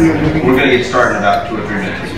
We're going to get started in about 2 or 3 minutes.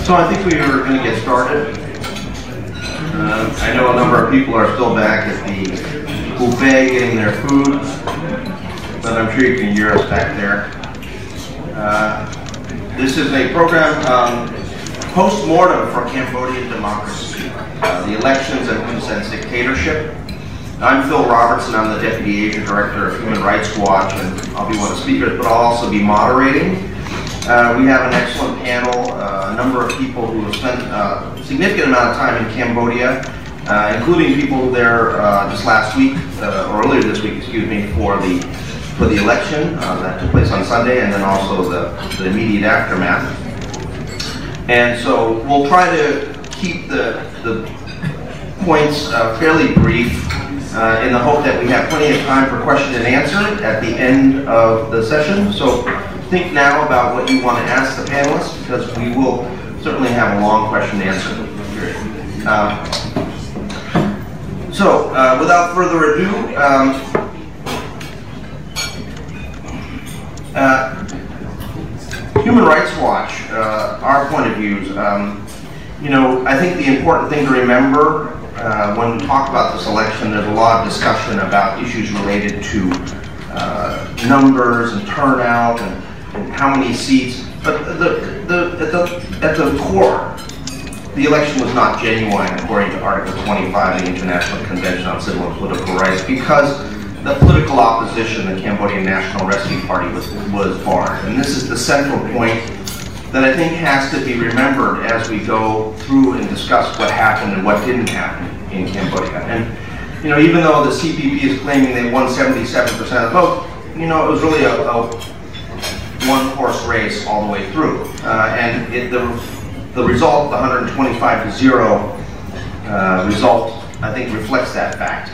So I think we are going to get started. I know a number of people are still back at the buffet getting their food, but I'm sure you can hear us back there. This is a program, Post-Mortem for Cambodian democracy, the elections and Hun Sen's dictatorship. I'm Phil Robertson. I'm the Deputy Asia Director of Human Rights Watch, and I'll be one of the speakers, but I'll also be moderating. We have an excellent panel, a number of people who have spent a significant amount of time in Cambodia, including people there just last week, or earlier this week, excuse me, for the election that took place on Sunday, and then also the immediate aftermath. And so we'll try to keep the points fairly brief. in the hope that we have plenty of time for question and answer at the end of the session. So think now about what you want to ask the panelists, because we will certainly have a long question and answer period. Without further ado, Human Rights Watch, our point of views. I think the important thing to remember when we talk about this election, there's a lot of discussion about issues related to numbers and turnout and how many seats. But at the core, the election was not genuine according to Article 25 of the International Convention on Civil and Political Rights, because the political opposition, the Cambodian National Rescue Party, was barred. And this is the central point that I think has to be remembered as we go through and discuss what happened and what didn't happen in Cambodia. And even though the CPP is claiming they won 77% of the vote, it was really a one-horse race all the way through. The result, the 125-0 result, I think reflects that fact.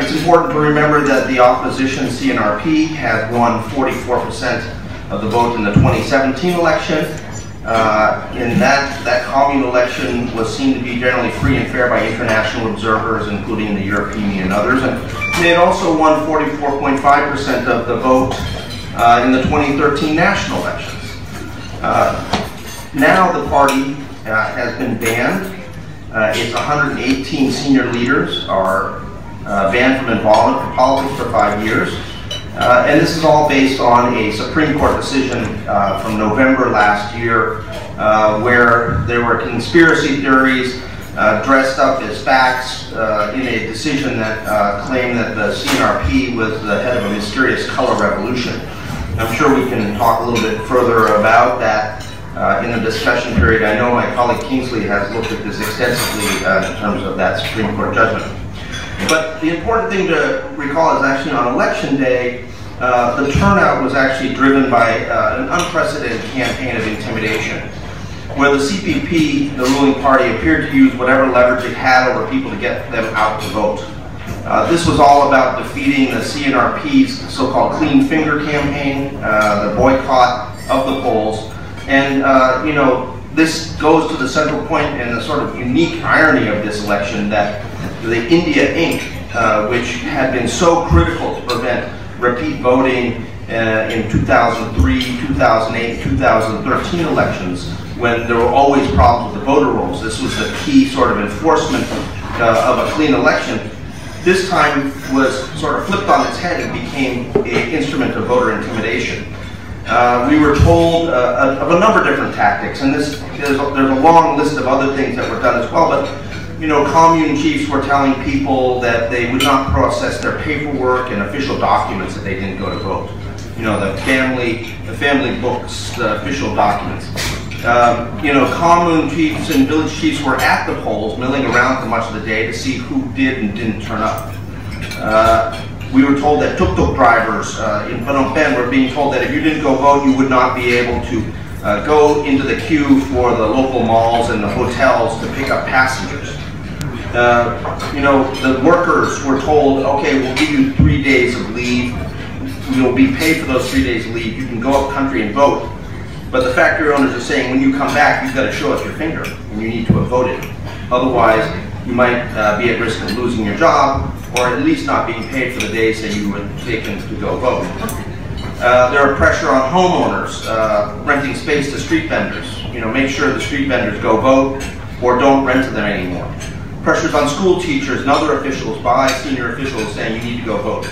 It's important to remember that the opposition, CNRP, had won 44% of the vote in the 2017 election. In that commune election was seen to be generally free and fair by international observers, including the European and others. And they had also won 44.5% of the vote in the 2013 national elections. Now the party has been banned. Its 118 senior leaders are banned from involvement in politics for 5 years. And this is all based on a Supreme Court decision from November last year, where there were conspiracy theories dressed up as facts in a decision that claimed that the CNRP was the head of a mysterious color revolution. I'm sure we can talk a little bit further about that in the discussion period. I know my colleague Kingsley has looked at this extensively in terms of that Supreme Court judgment. But the important thing to recall is actually on election day, the turnout was actually driven by an unprecedented campaign of intimidation, where the CPP, the ruling party, appeared to use whatever leverage it had over people to get them out to vote. This was all about defeating the CNRP's so-called clean finger campaign, the boycott of the polls. And this goes to the central point and the sort of unique irony of this election, that the India Inc., which had been so critical to prevent repeat voting in 2003, 2008, 2013 elections, when there were always problems with the voter rolls. This was the key sort of enforcement of a clean election. This time was sort of flipped on its head and became an instrument of voter intimidation. We were told of a number of different tactics, and there's a long list of other things that were done as well, but commune chiefs were telling people that they would not process their paperwork and official documents if they didn't go to vote. The family books, the official documents. Commune chiefs and village chiefs were at the polls, milling around for much of the day to see who did and didn't turn up. We were told that tuk-tuk drivers in Phnom Penh were being told that if you didn't go vote, you would not be able to go into the queue for the local malls and the hotels to pick up passengers. The workers were told, okay, we'll give you 3 days of leave. You'll be paid for those 3 days of leave. You can go up country and vote. But the factory owners are saying, when you come back, you've got to show us your finger, and you need to have voted. Otherwise, you might be at risk of losing your job, or at least not being paid for the days that you were taken to go vote. There are pressure on homeowners renting space to street vendors. Make sure the street vendors go vote, or don't rent to them anymore. Pressures on school teachers and other officials by senior officials saying you need to go vote.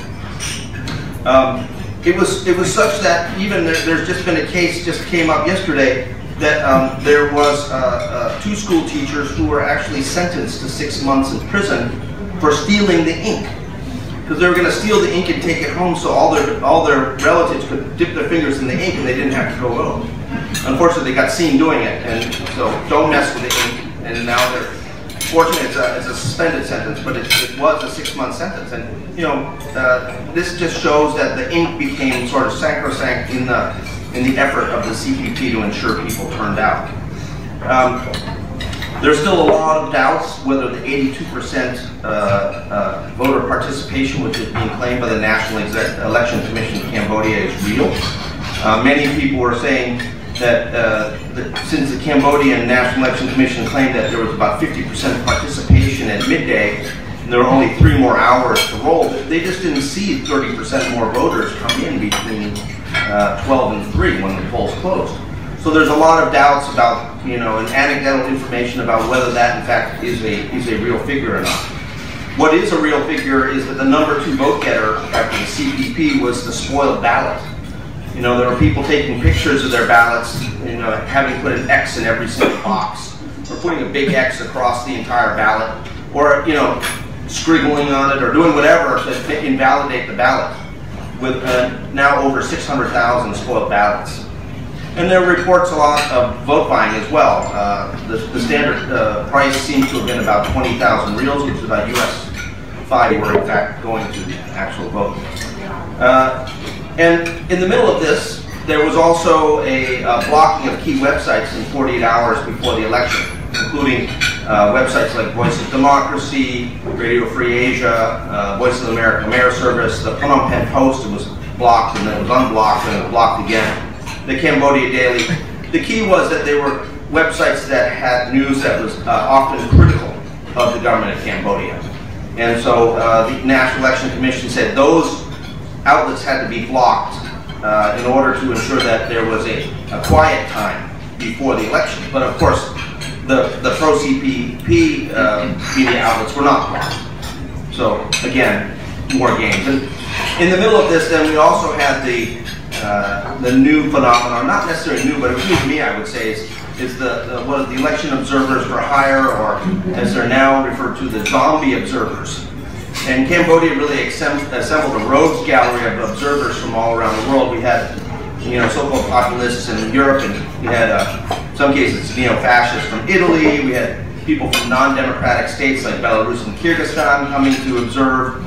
It was such that even there's just been a case just came up yesterday that there was 2 school teachers who were actually sentenced to 6 months in prison for stealing the ink, because they were going to steal the ink and take it home so all their relatives could dip their fingers in the ink and they didn't have to go vote. Unfortunately, they got seen doing it, and so don't mess with the ink. And now they're fortunately it's a suspended sentence, but it was a 6-month sentence. And this just shows that the ink became sort of sacrosanct in the effort of the CPP to ensure people turned out. There's still a lot of doubts whether the 82% voter participation, which is being claimed by the National Election Commission of Cambodia, is real. Many people were saying that since the Cambodian National Election Commission claimed that there was about 50% participation at midday, and there were only 3 more hours to roll, they just didn't see 30% more voters come in between 12 and 3 when the polls closed. So there's a lot of doubts about, and anecdotal information about whether that in fact is a real figure or not. What is a real figure is that the number 2 vote getter after the CPP was the spoiled ballot. There were people taking pictures of their ballots, having put an X in every single box, or putting a big X across the entire ballot, or, scribbling on it, or doing whatever to invalidate the ballot, with now over 600,000 spoiled ballots. And there reports a lot of vote buying as well. The standard price seems to have been about 20,000 reals, which is about US 5 were in fact going to the actual vote. And in the middle of this, there was also a blocking of key websites in 48 hours before the election, including websites like Voice of Democracy, Radio Free Asia, Voice of America Mayor Service, the Phnom Penh Post. It was blocked, and then it was unblocked, and it was blocked again. The Cambodia Daily. The key was that they were websites that had news that was often critical of the government of Cambodia. And so the National Election Commission said those outlets had to be blocked in order to ensure that there was a quiet time before the election. But of course, the pro-CPP media outlets were not blocked. So again, more games. And in the middle of this, then we also had the new phenomenon, not necessarily new, but it was new to me, I would say, is the election observers for hire, or as they're now referred to, the zombie observers. And Cambodia really assembled a rogues gallery of observers from all around the world. We had, so-called populists in Europe, and we had, in some cases, neo-fascists from Italy. We had people from non-democratic states like Belarus and Kyrgyzstan coming to observe.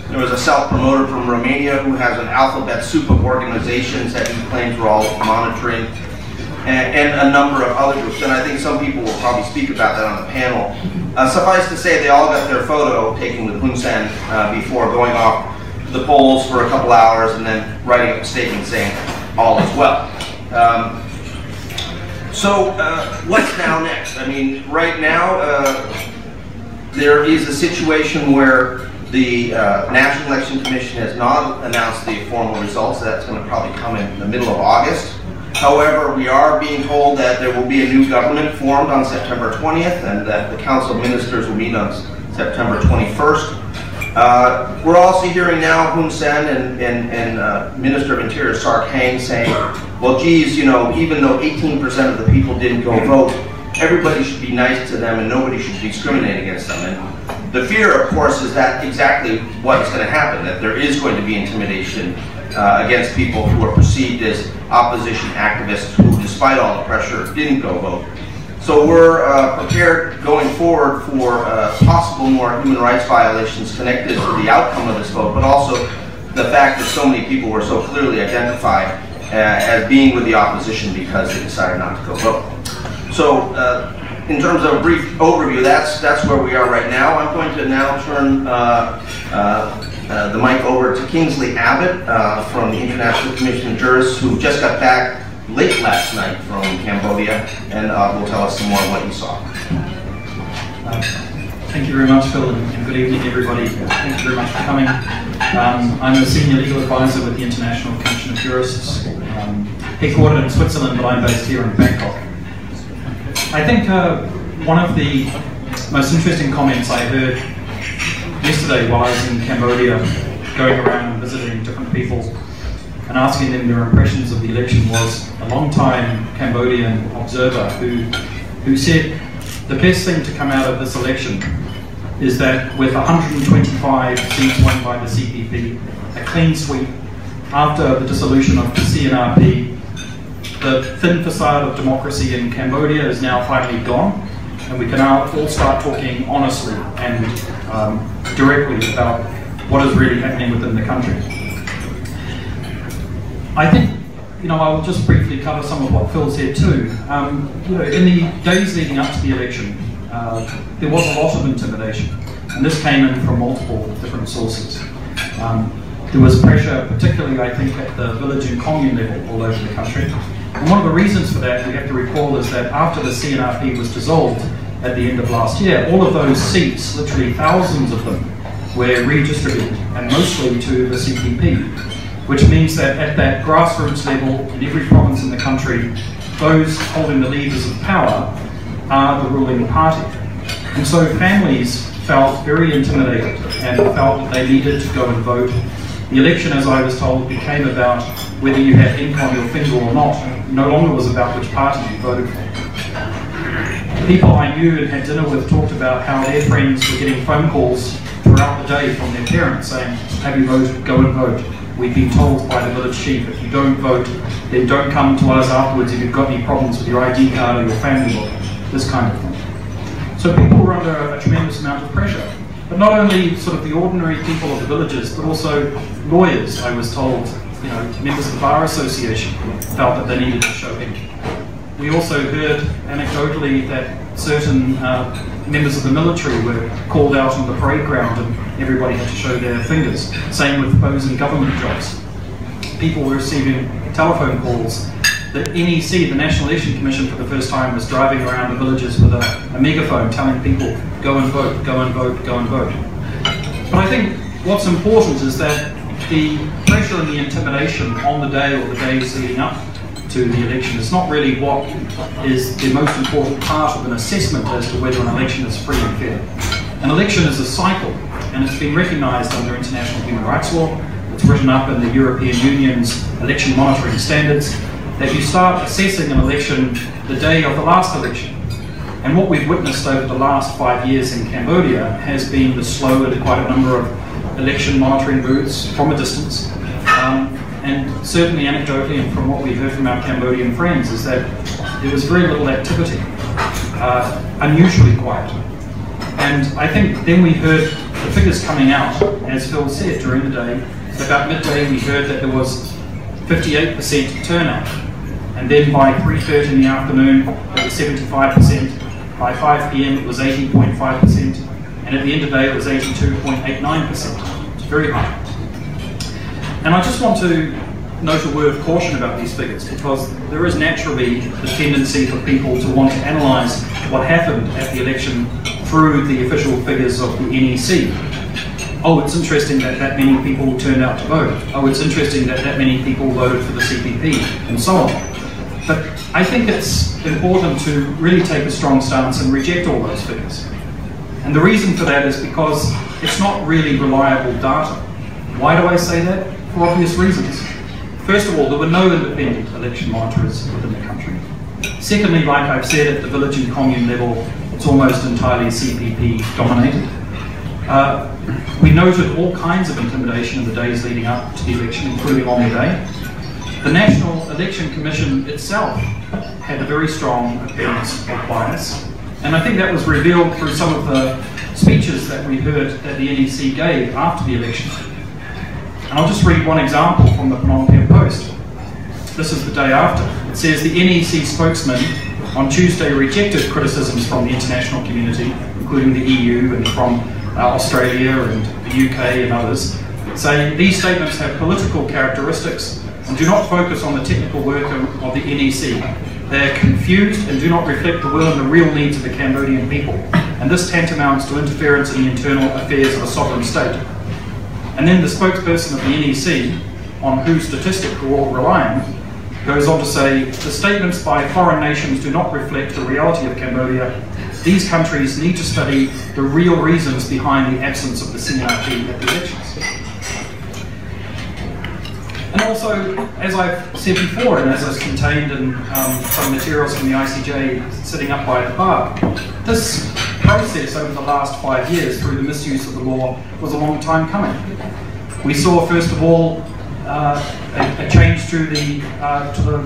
There was a self-promoter from Romania who has an alphabet soup of organizations that he claims were all monitoring, and a number of other groups. And I think some people will probably speak about that on the panel. Suffice to say, they all got their photo taken with Hun Sen before going off to the polls for a couple hours and then writing up a statement saying all is well. So what's now next? I mean, right now there is a situation where the National Election Commission has not announced the formal results. That's going to probably come in the middle of August. However, we are being told that there will be a new government formed on September 20th, and that the Council of Ministers will meet on September 21st. We're also hearing now Hun Sen and Minister of Interior Sark Hang saying, well, geez, even though 18% of the people didn't go vote, everybody should be nice to them and nobody should discriminate against them. And the fear, of course, is that exactly what's going to happen, that there is going to be intimidation against people who are perceived as opposition activists who, despite all the pressure, didn't go vote. So we're prepared going forward for possible more human rights violations connected to the outcome of this vote, but also the fact that so many people were so clearly identified as being with the opposition because they decided not to go vote. So in terms of a brief overview, that's where we are right now. I'm going to now turn the mic over to Kingsley Abbott from the International Commission of Jurists, who just got back late last night from Cambodia, and will tell us some more of what he saw. Thank you very much, Phil, and good evening, everybody. Thank you very much for coming. I'm a senior legal advisor with the International Commission of Jurists, headquartered in Switzerland, but I'm based here in Bangkok. I think one of the most interesting comments I heard yesterday while I was in Cambodia, going around and visiting different people and asking them their impressions of the election, was a long-time Cambodian observer who said the best thing to come out of this election is that with 125 seats won by the CPP, a clean sweep, after the dissolution of the CNRP, the thin facade of democracy in Cambodia is now finally gone, and we can now all start talking honestly and directly about what is really happening within the country. I think, I'll just briefly cover some of what Phil said too. In the days leading up to the election, there was a lot of intimidation, and this came in from multiple different sources. There was pressure, particularly I think at the village and commune level all over the country. And one of the reasons for that, we have to recall, is that after the CNRP was dissolved at the end of last year, all of those seats, literally thousands of them, were redistributed, and mostly to the CPP, which means that at that grassroots level in every province in the country, those holding the levers of power are the ruling party. And so families felt very intimidated and felt that they needed to go and vote. The election, as I was told, became about whether you had ink on your finger or not. It no longer was about which party you voted for. People I knew and had dinner with talked about how their friends were getting phone calls throughout the day from their parents saying, have you voted? Go and vote. We've been told by the village chief, if you don't vote, then don't come to us afterwards if you've got any problems with your ID card or your family law, this kind of thing. So people were under a tremendous amount of pressure. But not only sort of the ordinary people of the villages, but also lawyers, I was told, members of the Bar Association felt that they needed to show ink. We also heard anecdotally that certain members of the military were called out on the parade ground and everybody had to show their fingers. Same with those in government jobs. People were receiving telephone calls. The NEC, the National Election Commission, for the first time was driving around the villages with a megaphone telling people, go and vote, go and vote, go and vote. But I think what's important is that the pressure and the intimidation on the day or the days leading up to the election is not really what is the most important part of an assessment as to whether an election is free and fair. An election is a cycle, and it's been recognised under international human rights law. It's written up in the European Union's election monitoring standards, that you start assessing an election the day of the last election. And what we've witnessed over the last 5 years in Cambodia has been the slow and quite a number of election monitoring booths from a distance. And certainly anecdotally, and from what we heard from our Cambodian friends, is that there was very little activity, unusually quiet. And I think then we heard the figures coming out, as Phil said, during the day. About midday we heard that there was 58% turnout. And then by 3:30 in the afternoon, it was 75%. By 5 p.m. it was 80.5%. And at the end of the day, it was 82.89%. It's very high. And I just want to note a word of caution about these figures, because there is naturally the tendency for people to want to analyse what happened at the election through the official figures of the NEC. Oh, it's interesting that that many people turned out to vote. Oh, it's interesting that that many people voted for the CPP, and so on. But I think it's important to really take a strong stance and reject all those figures. And the reason for that is because it's not really reliable data. Why do I say that? For obvious reasons. First of all, there were no independent election monitors within the country. Secondly, like I've said, at the village and commune level, it's almost entirely CPP dominated. We noted all kinds of intimidation in the days leading up to the election, including on the day. The National Election Commission itself had a very strong appearance of bias, and I think that was revealed through some of the speeches that we heard that the NEC gave after the election. And I'll just read one example from the Phnom Penh Post. This is the day after. It says the NEC spokesman on Tuesday rejected criticisms from the international community, including the EU and from Australia and the UK and others, saying these statements have political characteristics and do not focus on the technical work of the NEC. They are confused and do not reflect the will and the real needs of the Cambodian people. And this tantamounts to interference in the internal affairs of a sovereign state. And then the spokesperson of the NEC, on whose statistic we're all relying, goes on to say, the statements by foreign nations do not reflect the reality of Cambodia. These countries need to study the real reasons behind the absence of the CNRP at the elections. And also, as I've said before, and as is contained in some materials from the ICJ sitting up by the bar, this process over the last 5 years through the misuse of the law was a long time coming. We saw, first of all, a change to the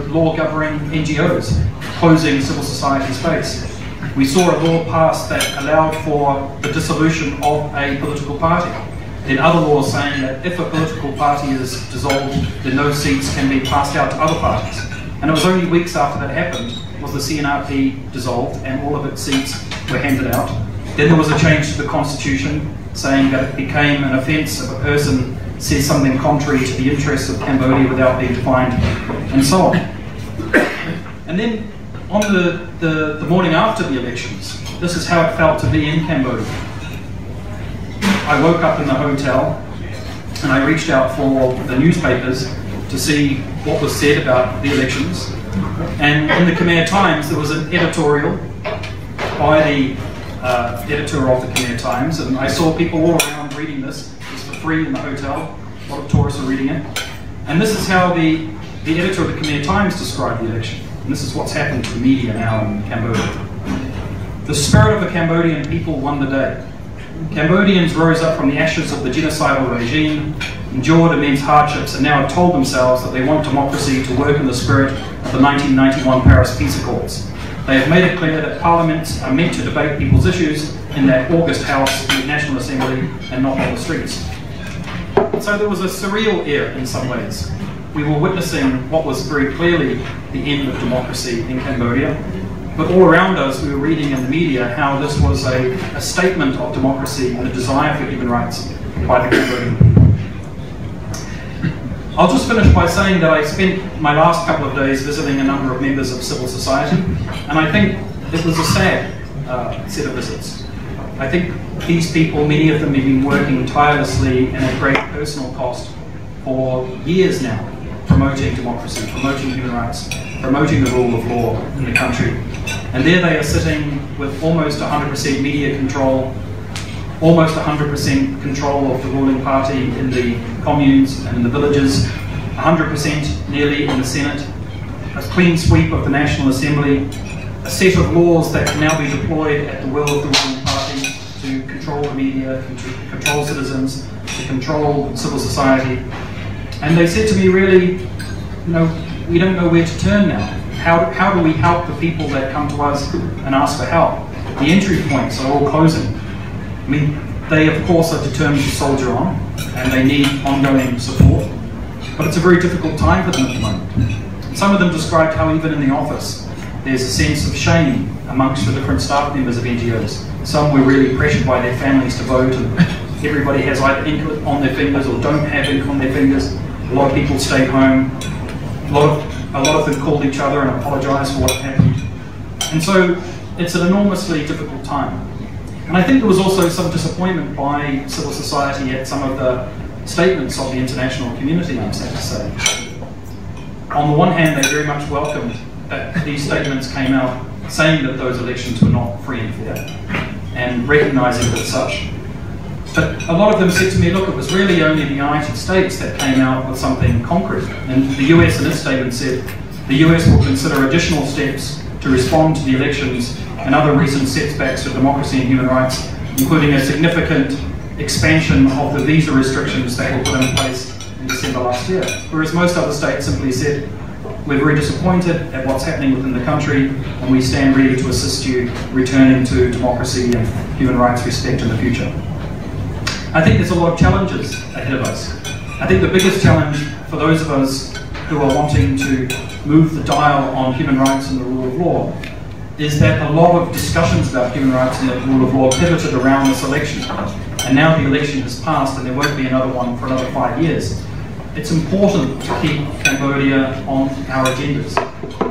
law governing NGOs, closing civil society space. We saw a law passed that allowed for the dissolution of a political party. Then other laws saying that if a political party is dissolved, then those seats can be passed out to other parties. And it was only weeks after that happened was the CNRP dissolved and all of its seats were handed out. Then there was a change to the constitution saying that it became an offence if a person says something contrary to the interests of Cambodia without being fined, and so on. And then on the morning after the elections, this is how it felt to be in Cambodia. I woke up in the hotel and I reached out for the newspapers to see what was said about the elections. And in the Khmer Times, there was an editorial by the editor of the Khmer Times, and I saw people all around reading this. It was for free in the hotel. A lot of tourists are reading it. And this is how the editor of the Khmer Times described the election. And this is what's happened to the media now in Cambodia. The spirit of the Cambodian people won the day. Cambodians rose up from the ashes of the genocidal regime, endured immense hardships, and now have told themselves that they want democracy to work in the spirit of the 1991 Paris Peace Accords. They have made it clear that parliaments are meant to debate people's issues in that August House, the National Assembly, and not on the streets. So there was a surreal air in some ways. We were witnessing what was very clearly the end of democracy in Cambodia. But all around us, we were reading in the media how this was a statement of democracy and a desire for human rights by the Cambodian people. I'll just finish by saying that I spent my last couple of days visiting a number of members of civil society, and I think it was a sad set of visits. I think these people, many of them have been working tirelessly and at great personal cost for years now, promoting democracy, promoting human rights, promoting the rule of law in the country. And there they are sitting with almost 100% media control, almost 100% control of the ruling party in the communes and in the villages, 100% nearly in the Senate, a clean sweep of the National Assembly, a set of laws that can now be deployed at the will of the ruling party to control the media, to control citizens, to control civil society. And they said to me, really, we don't know where to turn now. How do we help the people that come to us and ask for help? The entry points are all closing. I mean, they of course are determined to soldier on, and they need ongoing support, but it's a very difficult time for them at the moment. Some of them described how even in the office, there's a sense of shame amongst the different staff members of NGOs. Some were really pressured by their families to vote, and everybody has either ink on their fingers or don't have ink on their fingers. A lot of people stayed home. A lot of them called each other and apologised for what happened. And so it's an enormously difficult time. And I think there was also some disappointment by civil society at some of the statements of the international community, I'm sad to say. On the one hand, they very much welcomed that these statements came out saying that those elections were not free and fair, and recognising it as such. But a lot of them said to me, look, it was really only the United States that came out with something concrete. And the US in its statement said, the US will consider additional steps to respond to the elections and other recent setbacks to democracy and human rights, including a significant expansion of the visa restrictions that were put in place in December last year. Whereas most other states simply said, we're very disappointed at what's happening within the country, and we stand ready to assist you returning to democracy and human rights respect in the future. I think there's a lot of challenges ahead of us. I think the biggest challenge for those of us who are wanting to move the dial on human rights and the rule of law is that a lot of discussions about human rights and the rule of law pivoted around this election. And now the election has passed and there won't be another one for another 5 years. It's important to keep Cambodia on our agendas.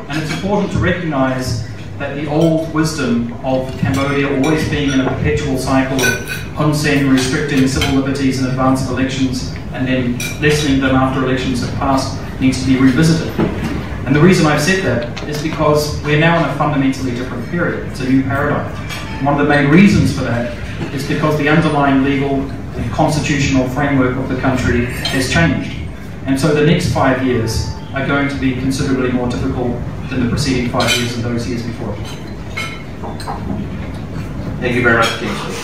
And it's important to recognise that the old wisdom of Cambodia always being in a perpetual cycle of Hun Sen restricting civil liberties in advance of elections and then lessening them after elections have passed needs to be revisited. And the reason I've said that is because we're now in a fundamentally different period. It's a new paradigm. And one of the main reasons for that is because the underlying legal and constitutional framework of the country has changed. And so the next 5 years are going to be considerably more difficult than the preceding 5 years and those years before. Thank you very much, Kingsley.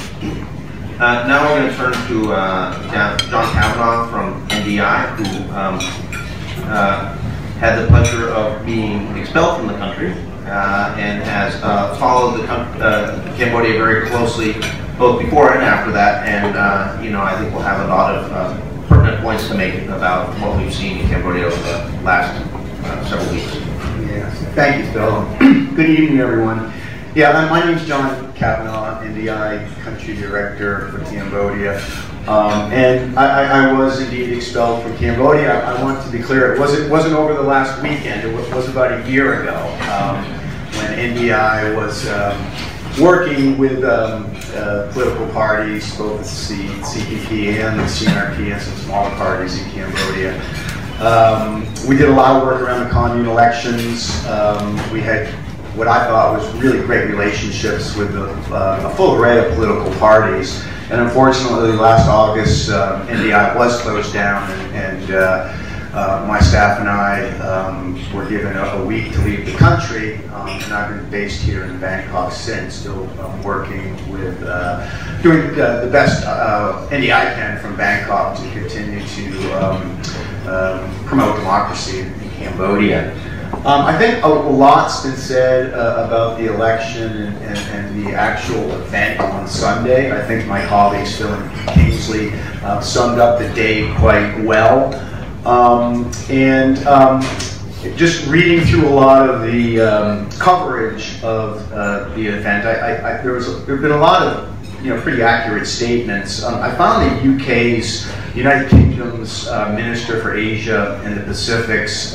Now we're going to turn to John Kavanaugh from NDI, who had the pleasure of being expelled from the country and has followed Cambodia very closely, both before and after that. And I think we'll have a lot of pertinent points to make about what we've seen in Cambodia over the last several weeks. Yes, thank you, Phil. Good evening, everyone. Yeah, my name's John Kavanaugh, NDI Country Director for Cambodia. And I was indeed expelled from Cambodia. I want to be clear, it wasn't over the last weekend, it was about a year ago when NDI was working with political parties, both the CPP and the CNRP and some smaller parties in Cambodia. We did a lot of work around the commune elections. We had what I thought was really great relationships with a full array of political parties. And unfortunately, last August, NDI was closed down, and my staff and I were given a week to leave the country, and I've been based here in Bangkok since, still working with, doing the best NDI can from Bangkok to continue to promote democracy in Cambodia. I think a lot's been said about the election and the actual event on Sunday. I think my colleagues Phil and Kingsley summed up the day quite well. Just reading through a lot of the coverage of the event, there have been a lot of pretty accurate statements. I found the UK's, United Kingdom's Minister for Asia and the Pacific's,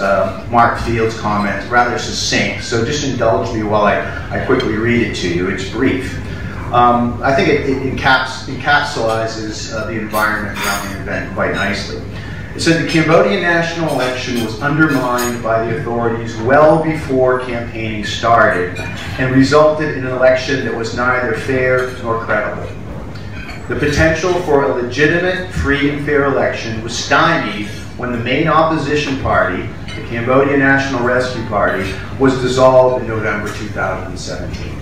Mark Field's comments rather succinct. So just indulge me while I quickly read it to you. It's brief. I think it encapsulates the environment around the event quite nicely. It said the Cambodian national election was undermined by the authorities well before campaigning started and resulted in an election that was neither fair nor credible. The potential for a legitimate, free and fair election was stymied when the main opposition party, the Cambodian National Rescue Party, was dissolved in November 2017.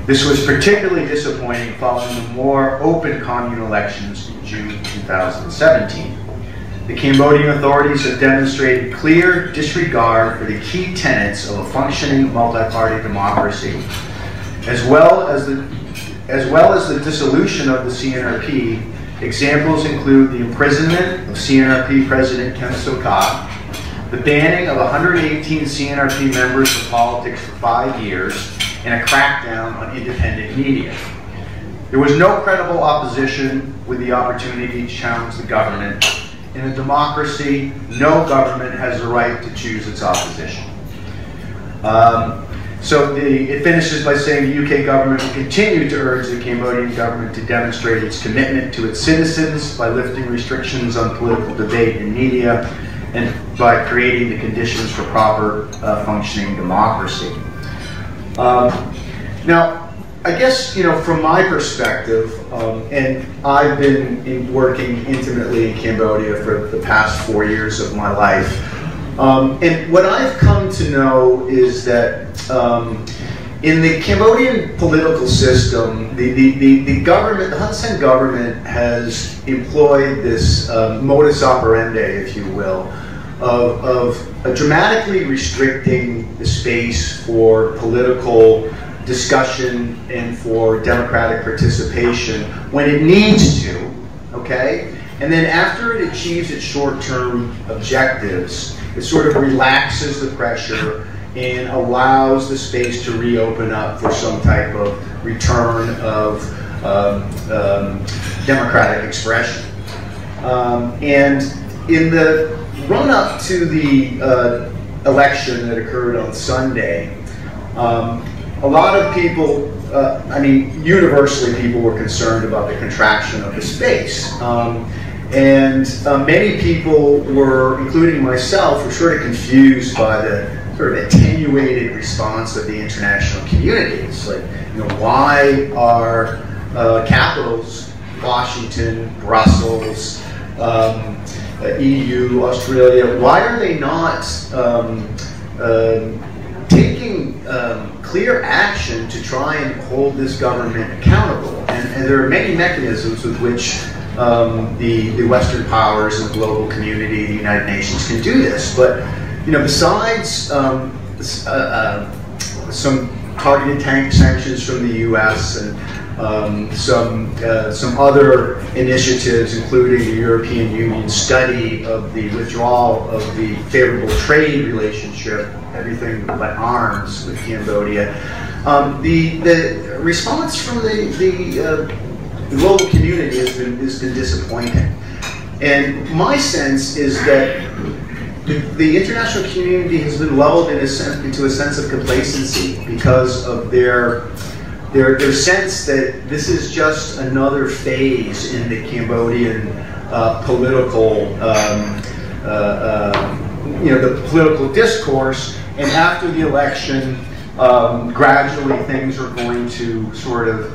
This was particularly disappointing following the more open commune elections in June 2017. The Cambodian authorities have demonstrated clear disregard for the key tenets of a functioning multi-party democracy, as well as the dissolution of the CNRP. Examples include the imprisonment of CNRP President Kem Sokha, the banning of 118 CNRP members from politics for 5 years, and a crackdown on independent media. There was no credible opposition with the opportunity to challenge the government. In a democracy, no government has the right to choose its opposition. It finishes by saying the UK government will continue to urge the Cambodian government to demonstrate its commitment to its citizens by lifting restrictions on political debate and media and by creating the conditions for proper functioning democracy. Now, I guess, from my perspective, and I've been working intimately in Cambodia for the past 4 years of my life, and what I've come to know is that in the Cambodian political system, the government, the Hun Sen government has employed this modus operandi, if you will, of dramatically restricting the space for political discussion and for democratic participation when it needs to, okay? And then after it achieves its short-term objectives, it sort of relaxes the pressure and allows the space to reopen up for some type of return of democratic expression. And in the run-up to the election that occurred on Sunday, a lot of people, universally people were concerned about the contraction of the space. Many people were, including myself, were sort of confused by the sort of attenuated response of the international community. It's like, why are capitals, Washington, Brussels, EU, Australia, why are they not taking clear action to try and hold this government accountable? And there are many mechanisms with which the Western powers and the global community, the United Nations, can do this. But besides some targeted sanctions from the U.S. and some other initiatives, including the European Union study of the withdrawal of the favorable trade relationship, everything but arms, with Cambodia, The response from the global community has been disappointing. And my sense is that the international community has been lulled into a sense of complacency because of their sense that this is just another phase in the Cambodian political, the political discourse, and after the election, gradually things are going to sort of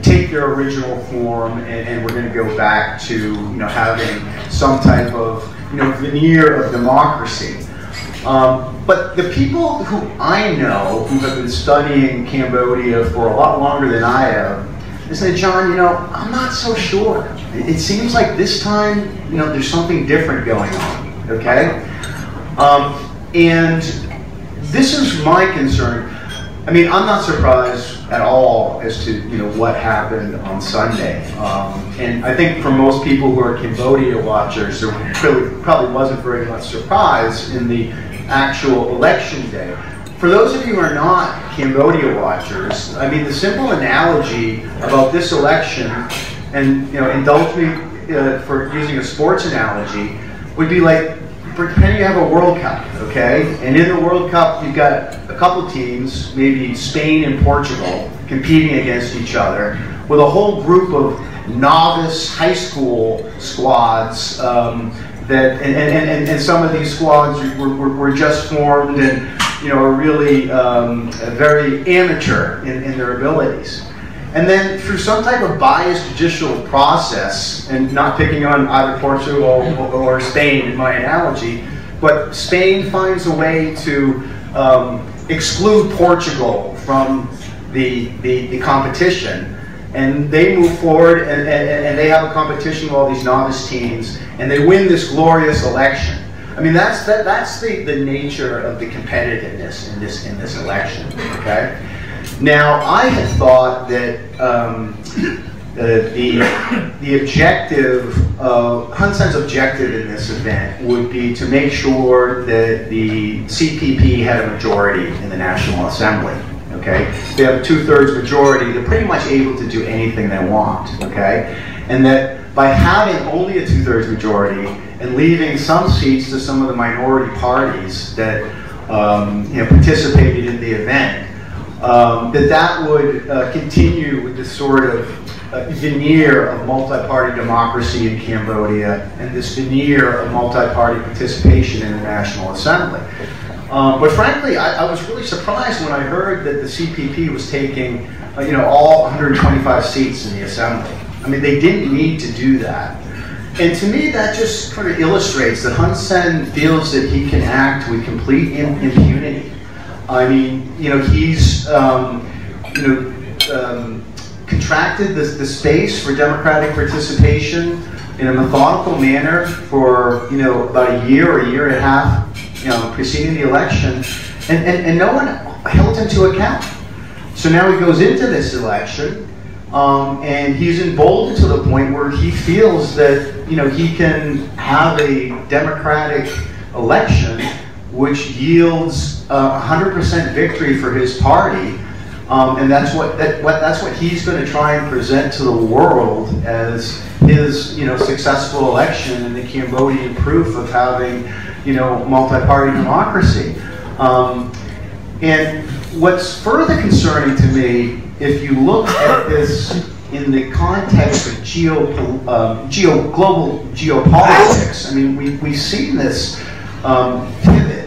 take their original form, and we're going to go back to having some type of veneer of democracy. But the people who I know who have been studying Cambodia for a lot longer than I have, they say, John, I'm not so sure. It seems like this time, there's something different going on. Okay, and this is my concern. I mean, I'm not surprised at all as to what happened on Sunday, and I think for most people who are Cambodia watchers, there probably wasn't very much surprise in the actual election day. For those of you who are not Cambodia watchers, I mean, the simple analogy about this election, and indulge me for using a sports analogy, would be like pretend you have a World Cup, okay? And in the World Cup, you've got a couple teams, maybe Spain and Portugal, competing against each other, with a whole group of novice high school squads and some of these squads were just formed and are really very amateur in their abilities. And then through some type of biased judicial process, and not picking on either Portugal or Spain in my analogy, but Spain finds a way to exclude Portugal from the competition, and they move forward and they have a competition with all these novice teams, and they win this glorious election. I mean, that's the nature of the competitiveness in this election. Okay. Now, I had thought that the objective, Hun Sen's objective in this event would be to make sure that the CPP had a majority in the National Assembly. Okay, they have a 2/3 majority. They're pretty much able to do anything they want. Okay, and that by having only a 2/3 majority and leaving some seats to some of the minority parties that participated in the event, that would continue with this sort of veneer of multi-party democracy in Cambodia and this veneer of multi-party participation in the National Assembly. But frankly, I was really surprised when I heard that the CPP was taking, all 125 seats in the Assembly. I mean, they didn't need to do that. And to me, that just sort of illustrates that Hun Sen feels that he can act with complete impunity. I mean, he's, contracted the space for democratic participation in a methodical manner for, about a year or a year and a half, preceding the election, and no one held him to account. So now he goes into this election, and he's emboldened to the point where he feels that, he can have a democratic election which yields 100% victory for his party, and that's what he's going to try and present to the world as his successful election and the Cambodian proof of having multi-party democracy. And what's further concerning to me, if you look at this in the context of global geopolitics, I mean, we've seen this pivot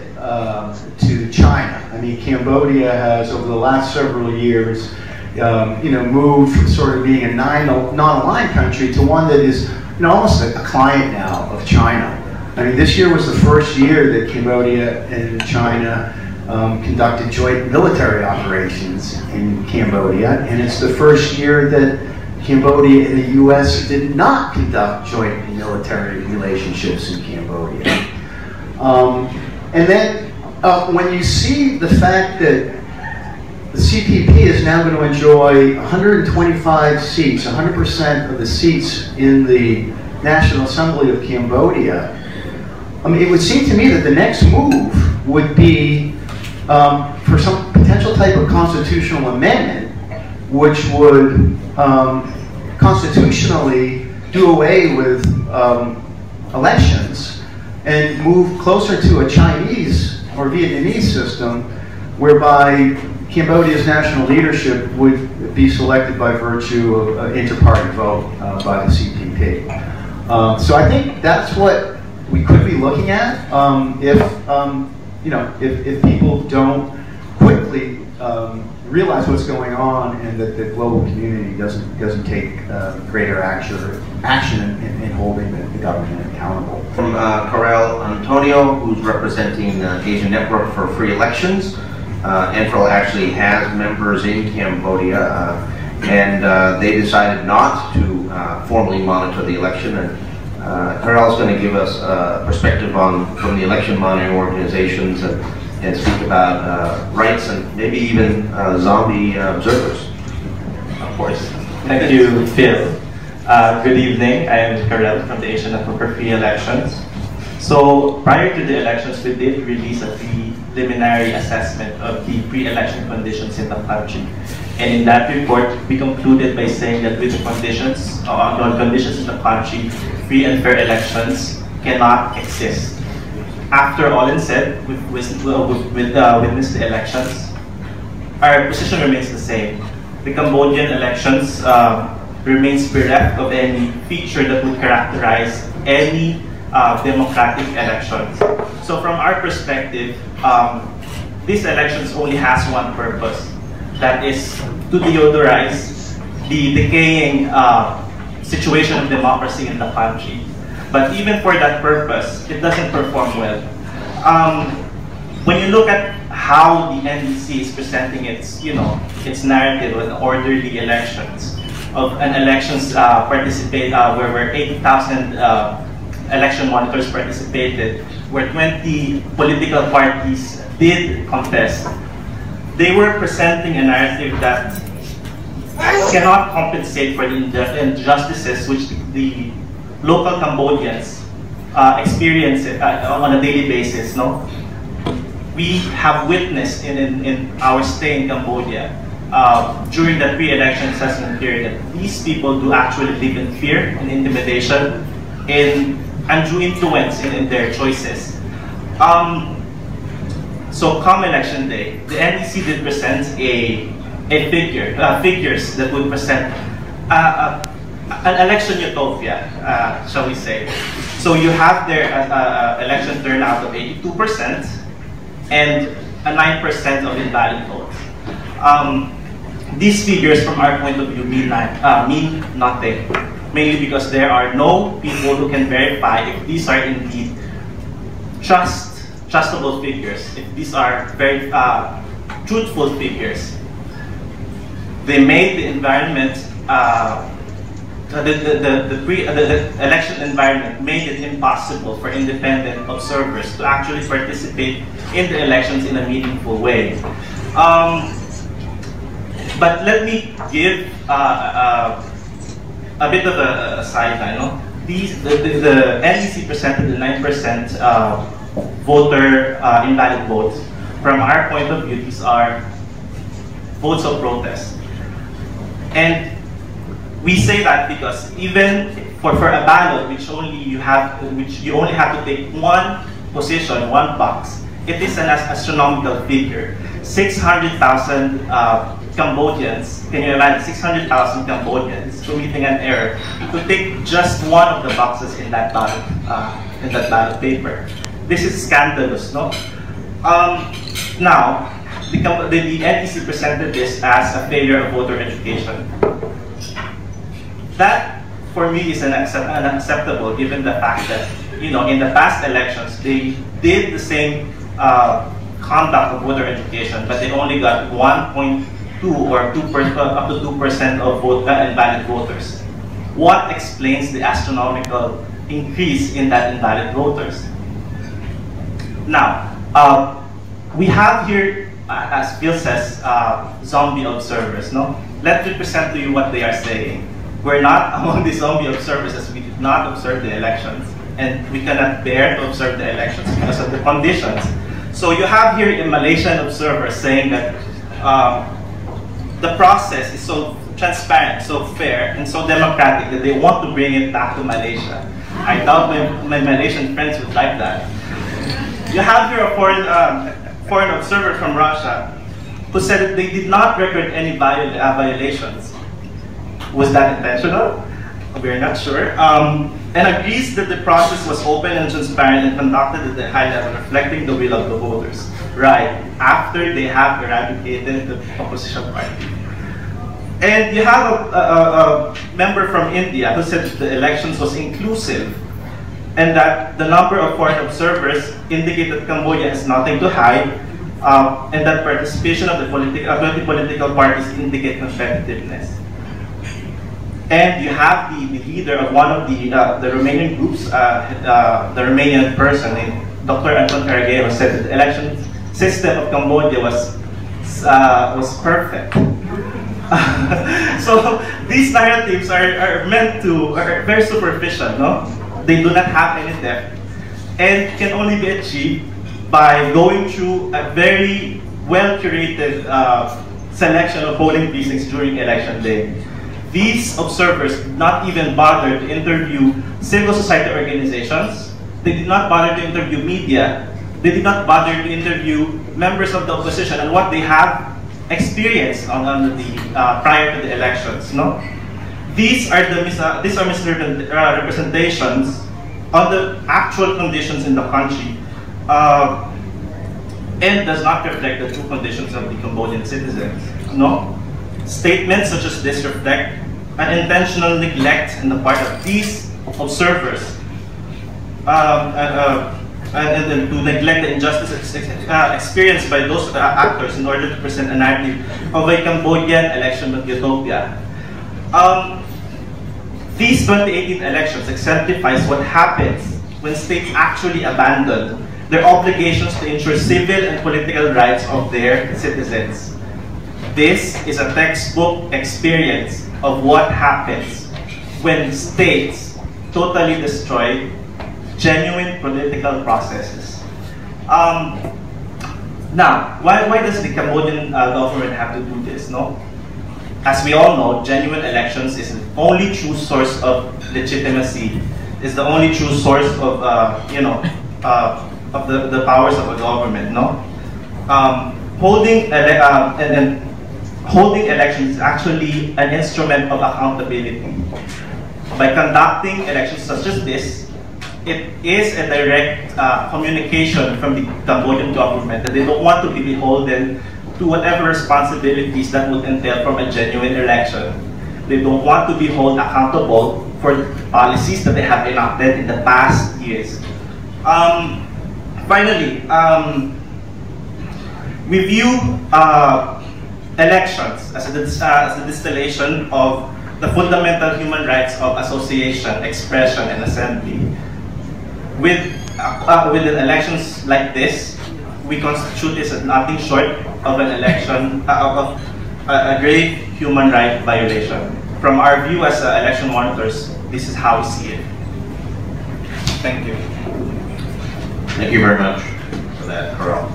to China. I mean, Cambodia has, over the last several years, moved from sort of being a non-aligned country to one that is, almost a client now of China. I mean, this year was the first year that Cambodia and China conducted joint military operations in Cambodia, and it's the first year that Cambodia and the U.S. did not conduct joint military relationships in Cambodia. And then when you see the fact that the CPP is now going to enjoy 125 seats, 100% of the seats in the National Assembly of Cambodia, I mean, it would seem to me that the next move would be for some potential type of constitutional amendment, which would constitutionally do away with elections and move closer to a Chinese or Vietnamese system, whereby Cambodia's national leadership would be selected by virtue of an inter-party vote by the CPP. So I think that's what we could be looking at if people don't quickly realize what's going on and that the global community doesn't take greater action in holding the government accountable. From Correll Antonio, who's representing the Asian Network for Free Elections. NFRL actually has members in Cambodia, and they decided not to formally monitor the election. And Correll is going to give us a perspective from the election monitoring organizations and speak about rights and maybe even zombie observers. Of course. Thank you, Phil. Good evening. I am Correll from the Asian Network for Free Elections. So prior to the elections, we did release a preliminary assessment of the pre-election conditions in the country. And in that report, we concluded by saying that with the conditions in the country, free and fair elections cannot exist. After all is said, we've witnessed the elections, our position remains the same. The Cambodian elections remains bereft of any feature that would characterize any democratic elections. So from our perspective, these elections only has one purpose, that is to deodorize the decaying situation of democracy in the country. But even for that purpose, it doesn't perform well. When you look at how the NDC is presenting its narrative on orderly elections, of an elections where 80,000 election monitors participated, where 20 political parties did contest, they were presenting a narrative that cannot compensate for the injustices which the local Cambodians experience on a daily basis. No, we have witnessed in our stay in Cambodia during the pre-election assessment period that these people do actually live in fear and intimidation, and undue influence in their choices. So come election day, the NDC did present figures that would present an election utopia, shall we say. So you have their election turnout of 82% and a 9% of invalid votes. These figures, from our point of view, mean nothing, mainly because there are no people who can verify if these are indeed trustable figures, if these are very truthful figures. They made the environment, the election environment made it impossible for independent observers to actually participate in the elections in a meaningful way. But let me give a bit of a sideline. No? The NDC presented the 9% voter invalid votes. From our point of view, these are votes of protest. And we say that because even for a ballot, which you only have to take one position, one box, it is an astronomical figure. 600,000 Cambodians, can you imagine 600,000 Cambodians committing an error to take just one of the boxes in that ballot paper? This is scandalous, no? Now, the NDC presented this as a failure of voter education. That, for me, is unacceptable given the fact that, in the past elections, they did the same conduct of voter education, but they only got 1.2 or up to 2% of invalid voters. What explains the astronomical increase in that invalid voters? Now, we have here, as Phil says, zombie observers. No, let me present to you what they are saying. We're not among the zombie observers, as we did not observe the elections, and we cannot bear to observe the elections because of the conditions. So you have here a Malaysian observer saying that the process is so transparent, so fair, and so democratic that they want to bring it back to Malaysia. I doubt my Malaysian friends would like that. You have here a foreign observer from Russia who said that they did not record any violations. Was that intentional? We're not sure. And agrees that the process was open and transparent and conducted at the high level, reflecting the will of the voters. Right, after they have eradicated the opposition party. And you have a member from India who said that the elections was inclusive and that the number of foreign observers indicate that Cambodia has nothing to hide and that participation of the political parties indicate competitiveness. And you have the leader of one of the Romanian groups, the Romanian person named Dr. Anton Caragiale, said that the election system of Cambodia was perfect. So these narratives are very superficial, no? They do not have any depth and can only be achieved by going through a very well-curated selection of polling precincts during election day. These observers did not even bother to interview civil society organizations. They did not bother to interview media. They did not bother to interview members of the opposition and what they have experienced prior to the elections. No, these are misrepresentations on the actual conditions in the country, and does not reflect the true conditions of the Cambodian citizens. No, statements such as this reflect an intentional neglect on the part of these observers, and to neglect the injustice experienced by those actors in order to present a narrative of a Cambodian election with utopia. These 2018 elections exemplifies what happens when states actually abandon their obligations to ensure civil and political rights of their citizens. This is a textbook experience of what happens when states totally destroy genuine political processes. Now, why does the Cambodian government have to do this? No, as we all know, genuine elections is the only true source of legitimacy. Is the only true source of the powers of a government. No, holding elections is actually an instrument of accountability. By conducting elections such as this, it is a direct communication from the Cambodian government that they don't want to be beholden to whatever responsibilities that would entail from a genuine election. They don't want to be held accountable for the policies that they have enacted in the past years. Finally, we view elections as a distillation of the fundamental human rights of association, expression, and assembly. With elections like this, we constitute this as nothing short of an election, of a grave human right violation. From our view as election monitors, this is how we see it. Thank you. Thank you very much for that, Carl.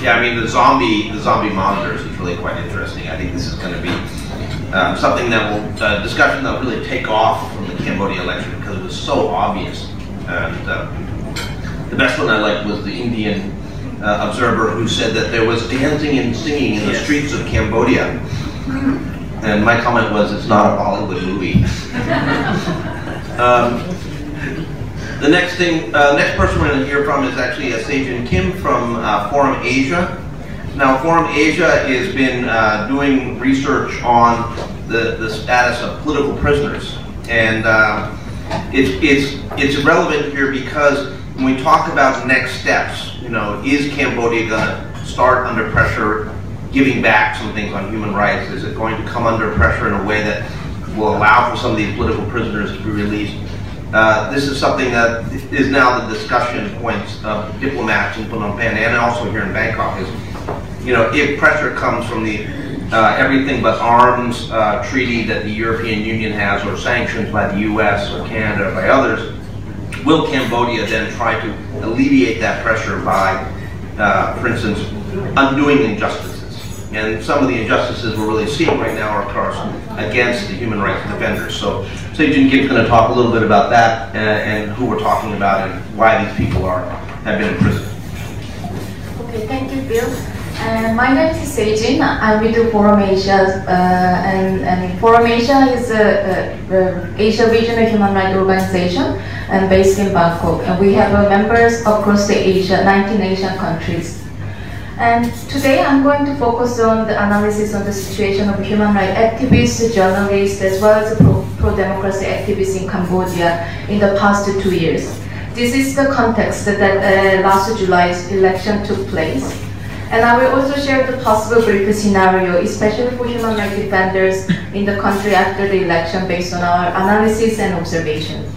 Yeah, I mean the zombie monitors is really quite interesting. I think this is going to be something that will discussion that will really take off from the Cambodia election because it was so obvious. And the best one I liked was the Indian observer who said that there was dancing and singing in the streets of Cambodia. And my comment was, it's not a Bollywood movie. The next person we're going to hear from is actually Sejin Kim from Forum Asia. Now, Forum Asia has been doing research on the status of political prisoners, and it's relevant here because when we talk about next steps, is Cambodia going to start under pressure, giving back some things on human rights? Is it going to come under pressure in a way that will allow for some of these political prisoners to be released? This is something that is now the discussion points of diplomats in Phnom Penh and also here in Bangkok. Is if pressure comes from the everything but arms treaty that the European Union has, or sanctions by the U.S. or Canada or by others, will Cambodia then try to alleviate that pressure by for instance, undoing injustices. And some of the injustices we're really seeing right now are, of course, against the human rights defenders. So Sejun Kim's going to talk a little bit about that and who we're talking about and why these people have been in prison. Okay, thank you, Bill. My name is Sejin. I'm with Forum Asia, and Forum Asia is a Asia Regional Human Rights Organization and based in Bangkok. And we have members across the Asia, 19 Asian countries. And today I'm going to focus on the analysis on the situation of human rights activists, journalists, as well as pro-democracy activists in Cambodia in the past 2 years. This is the context that last July's election took place. And I will also share the possible brief scenario, especially for human rights defenders in the country after the election based on our analysis and observations.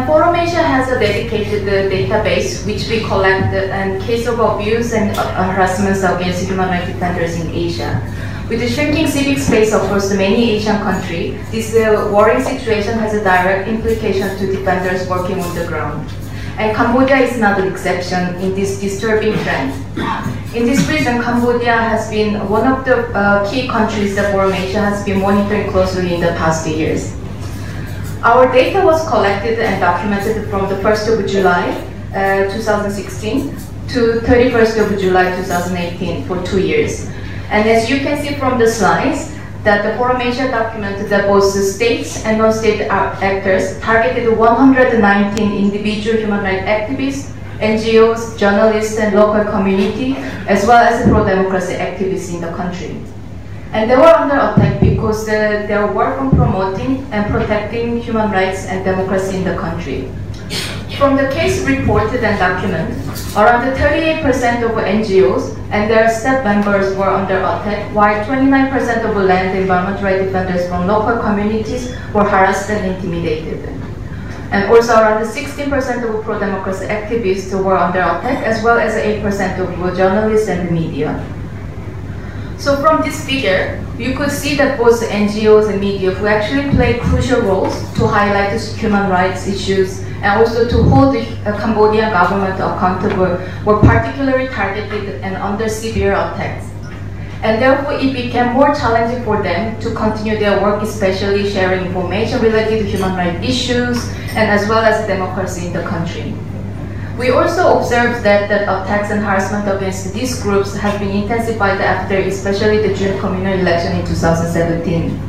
Forum Asia has a dedicated database which we collect in case of abuse and harassments against human rights defenders in Asia. With the shrinking civic space across many Asian countries, this worrying situation has a direct implication to defenders working on the ground. And Cambodia is not an exception in this disturbing trend. In this reason, Cambodia has been one of the key countries that Forum Asia has been monitoring closely in the past years. Our data was collected and documented from the 1st of July 2016 to 31st of July 2018 for 2 years. And as you can see from the slides, that the Forum Asia documented that both the states and non-state actors targeted 119 individual human rights activists, NGOs, journalists, and local community, as well as pro-democracy activists in the country. And they were under attack because their work on promoting and protecting human rights and democracy in the country. From the case reported and documented, around 38% of NGOs and their staff members were under attack, while 29% of land and environment rights defenders from local communities were harassed and intimidated. And also around 16% of pro-democracy activists were under attack, as well as 8% of journalists and the media. So from this figure, you could see that both NGOs and media who actually play crucial roles to highlight human rights issues and also to hold the Cambodian government accountable were particularly targeted and under severe attacks. And therefore, it became more challenging for them to continue their work, especially sharing information related to human rights issues and as well as democracy in the country. We also observed that attacks and harassment against these groups have been intensified after especially the June communal election in 2017.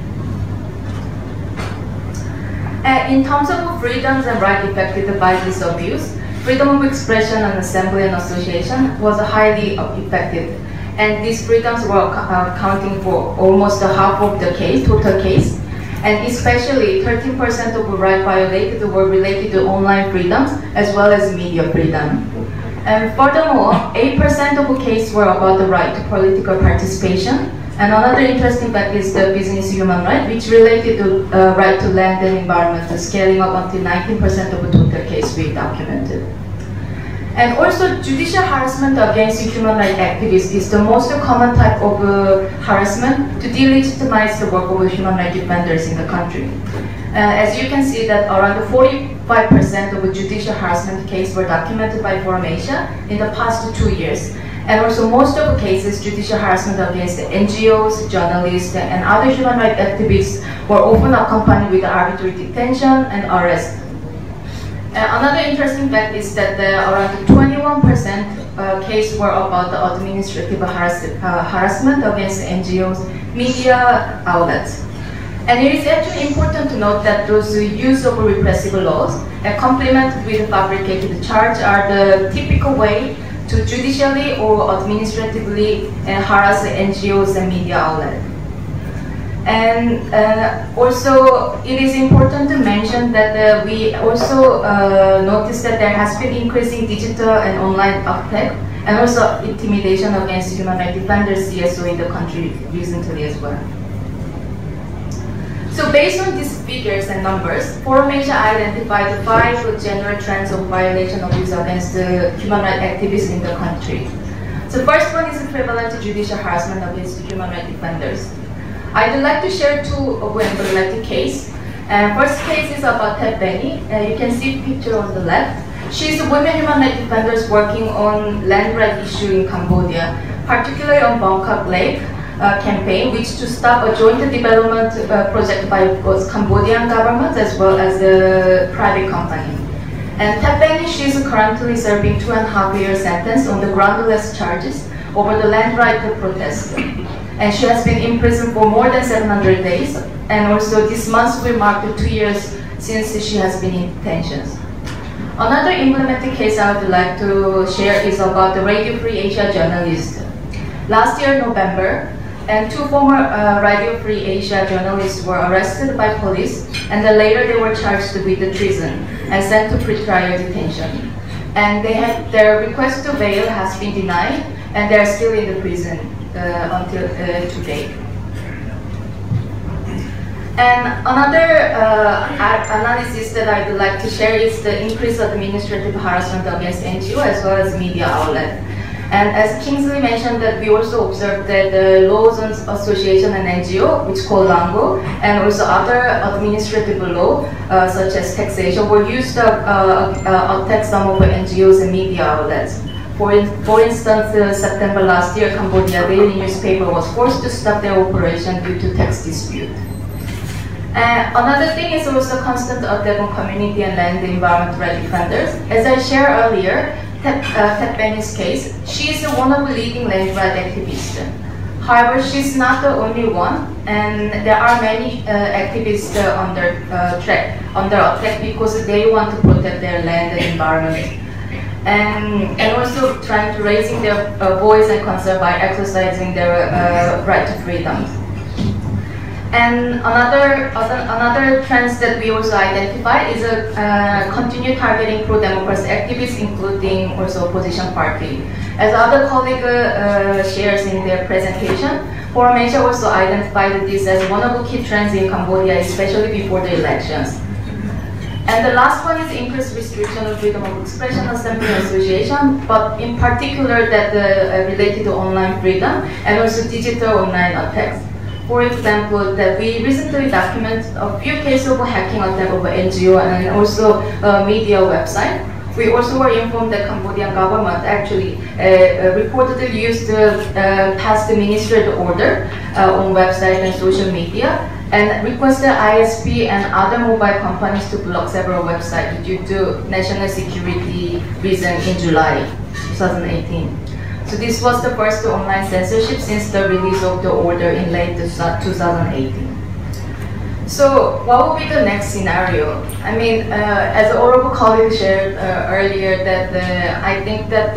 In terms of freedoms and rights affected by this abuse, freedom of expression and assembly and association was highly affected. And these freedoms were accounting for almost half of the total case. And especially 13% of rights violated were related to online freedoms as well as media freedom. And furthermore, 8% of cases were about the right to political participation. And another interesting fact is the business human right, which related to right to land and environment, scaling up until 19% of the total case we documented. And also, judicial harassment against human rights activists is the most common type of harassment to delegitimize the work of human rights defenders in the country. As you can see that around 45% of judicial harassment cases were documented by Forum Asia in the past 2 years. And also most of the cases, judicial harassment against NGOs, journalists, and other human rights activists were often accompanied with arbitrary detention and arrest. Another interesting fact is that around 21% cases were about the administrative harassment against NGOs, media outlets. And it is actually important to note that those use of repressive laws complemented with fabricated charge are the typical way to judicially or administratively harass NGOs and media outlets. And also, it is important to mention that we also noticed that there has been increasing digital and online attack and also intimidation against human rights defenders, CSO in the country recently as well. So based on these figures and numbers, Forum Asia identified 5 general trends of violation of abuse against human rights activists in the country. So first one is prevalent judicial harassment against human rights defenders. I'd like to share 2 related cases. First case is about Ted Benny. You can see the picture on the left. She's a women human rights defenders working on land right issue in Cambodia, particularly on Bangkok Lake campaign, which to stop a joint development project by both Cambodian government as well as the private company. And Thepeni, she's currently serving 2.5 year sentence on the groundless charges over the land right protest. And she has been in prison for more than 700 days. And also this month will mark the 2 years since she has been in detention. Another implementing case I would like to share is about the Radio Free Asia journalist. Last year, November, and 2 former Radio Free Asia journalists were arrested by police, and then later they were charged with the treason and sent to pre-trial detention. And their request to bail has been denied, and they are still in the prison until today. And another analysis that I would like to share is the increased administrative harassment against NGO as well as media outlet. And as Kingsley mentioned, that we also observed that the Law Zones Association and NGO, which called LANGO, and also other administrative law, such as taxation, were used to attack some of the NGOs and media outlets. For instance, September last year, Cambodia daily newspaper was forced to stop their operation due to tax dispute. Another thing is also constant attack on community and land environment right defenders. As I shared earlier, Thepeni's case, she is one of the leading land right activists. However, she's not the only one, and there are many activists under attack because they want to protect their land and environment. And also trying to raising their voice and concern by exercising their right to freedom. And another trends that we also identified is a continued targeting pro-democracy activists, including also opposition party. As other colleague shares in their presentation, Forum Asia also identified this as one of the key trends in Cambodia, especially before the elections. And the last one is increased restriction of freedom of expression, assembly, and association, but in particular that related to online freedom and also digital online attacks. For example, that we recently documented a few cases of hacking attack of NGO and also media website. We also were informed that Cambodian government actually reportedly used passed the administrative order on website and social media and requested ISP and other mobile companies to block several websites due to national security reason in July 2018. So this was the first online censorship since the release of the order in late 2018. So what will be the next scenario? I mean, as the honorable colleague shared earlier, that I think that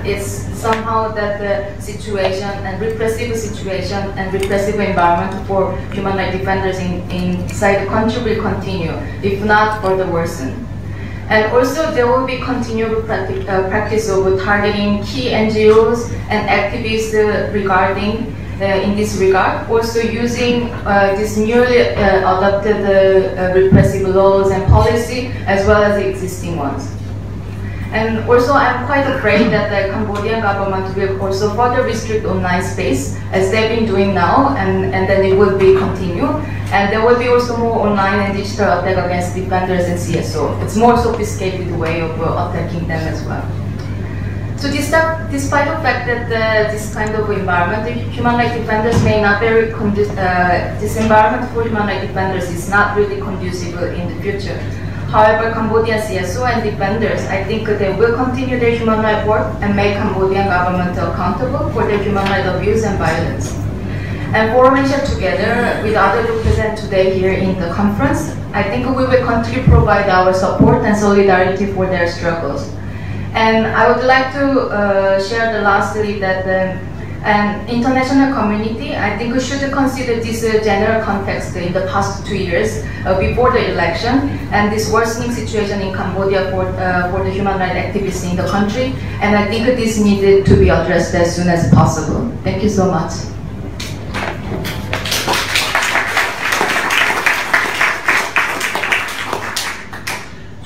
it's somehow that the situation and repressive environment for human rights defenders inside the country will continue, if not further worsen. And also there will be continued practice of targeting key NGOs and activists regarding in this regard, also using this newly adopted repressive laws and policy as well as the existing ones. And also I'm quite afraid that the Cambodian government will also further restrict online space as they've been doing now, and then it will be continue. And there will be also more online and digital attack against defenders and CSO. It's more sophisticated way of attacking them as well. So despite the fact that this kind of environment, the human rights defenders may not very this environment for human rights defenders is not really conducive in the future. However, Cambodian CSO and defenders, I think they will continue their human rights work and make Cambodian government accountable for their human rights abuse and violence. And Forum Asia, together with others who present today here in the conference, I think we will continue to provide our support and solidarity for their struggles. And I would like to share the lastly that the international community, I think we should consider this general context in the past 2 years before the election and this worsening situation in Cambodia for the human rights activists in the country. And I think this needed to be addressed as soon as possible. Thank you so much.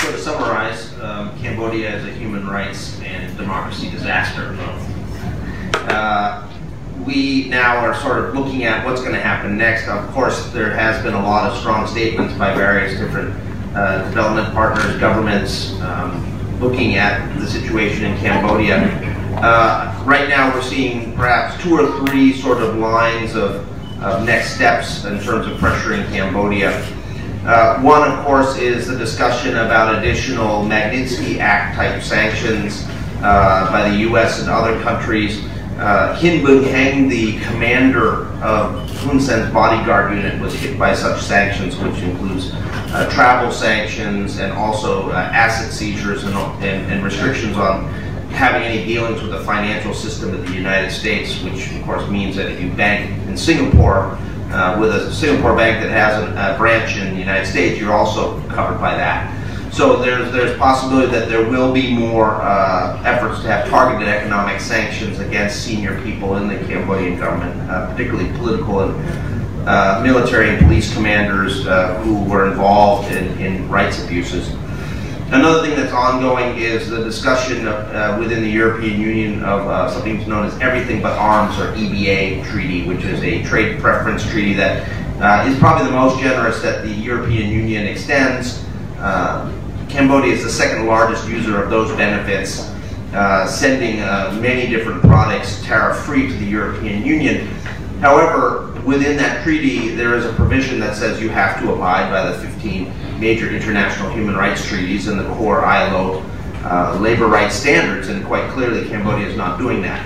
So to summarize, Cambodia is a human rights and democracy disaster. We now are sort of looking at what's going to happen next. Of course, there has been a lot of strong statements by various different development partners, governments, looking at the situation in Cambodia. Right now we're seeing perhaps 2 or 3 sort of lines of next steps in terms of pressuring Cambodia. One, of course, is the discussion about additional Magnitsky Act type sanctions by the U.S. and other countries. Hin Bung Heng, the commander of Hun Sen's bodyguard unit, was hit by such sanctions, which includes travel sanctions and also asset seizures and restrictions on having any dealings with the financial system of the United States, which of course means that if you bank in Singapore with a Singapore bank that has a branch in the United States, you're also covered by that. So there's possibility that there will be more efforts to have targeted economic sanctions against senior people in the Cambodian government, particularly political and military and police commanders who were involved in rights abuses. Another thing that's ongoing is the discussion within the European Union of something known as Everything But Arms, or EBA treaty, which is a trade preference treaty that is probably the most generous that the European Union extends. Cambodia is the second largest user of those benefits, sending many different products tariff-free to the European Union. However, within that treaty, there is a provision that says you have to abide by the 15 major international human rights treaties and the core ILO labor rights standards, and quite clearly Cambodia is not doing that.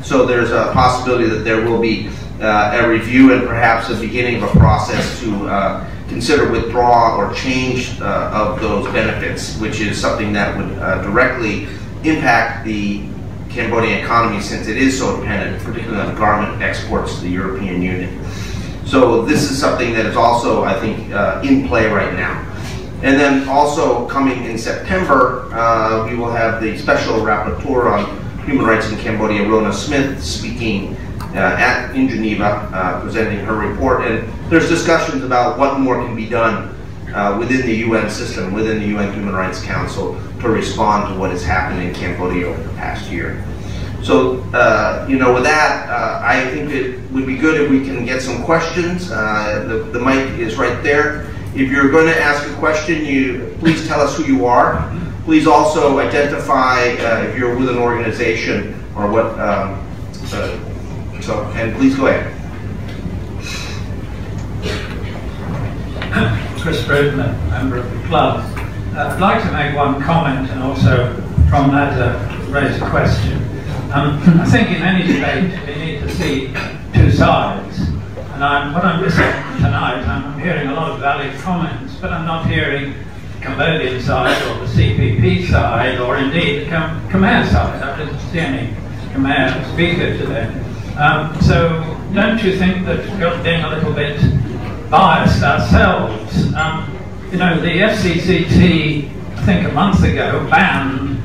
So there's a possibility that there will be a review and perhaps a beginning of a process to consider withdrawal or change of those benefits, which is something that would directly impact the Cambodian economy, since it is so dependent, particularly on garment exports to the European Union. So this is something that is also, I think, in play right now. And then also coming in September, we will have the Special Rapporteur on Human Rights in Cambodia, Rona Smith, speaking in Geneva, presenting her report. And there's discussions about what more can be done within the UN system, within the UN Human Rights Council, to respond to what has happened in Cambodia over the past year. So, with that, I think it would be good if we can get some questions. The mic is right there. If you're going to ask a question, please tell us who you are. Please also identify if you're with an organization or what. And please go ahead. Chris Broden, member of the club. I'd like to make one comment and also from that raise a question. I think in any debate we need to see two sides. And what I'm listening to tonight, I'm hearing a lot of valid comments, but I'm not hearing the Cambodian side or the CPP side or indeed the Khmer side. I didn't see any Khmer speaker today. So don't you think that we're being a little bit biased ourselves? The FCCT, I think a month ago, banned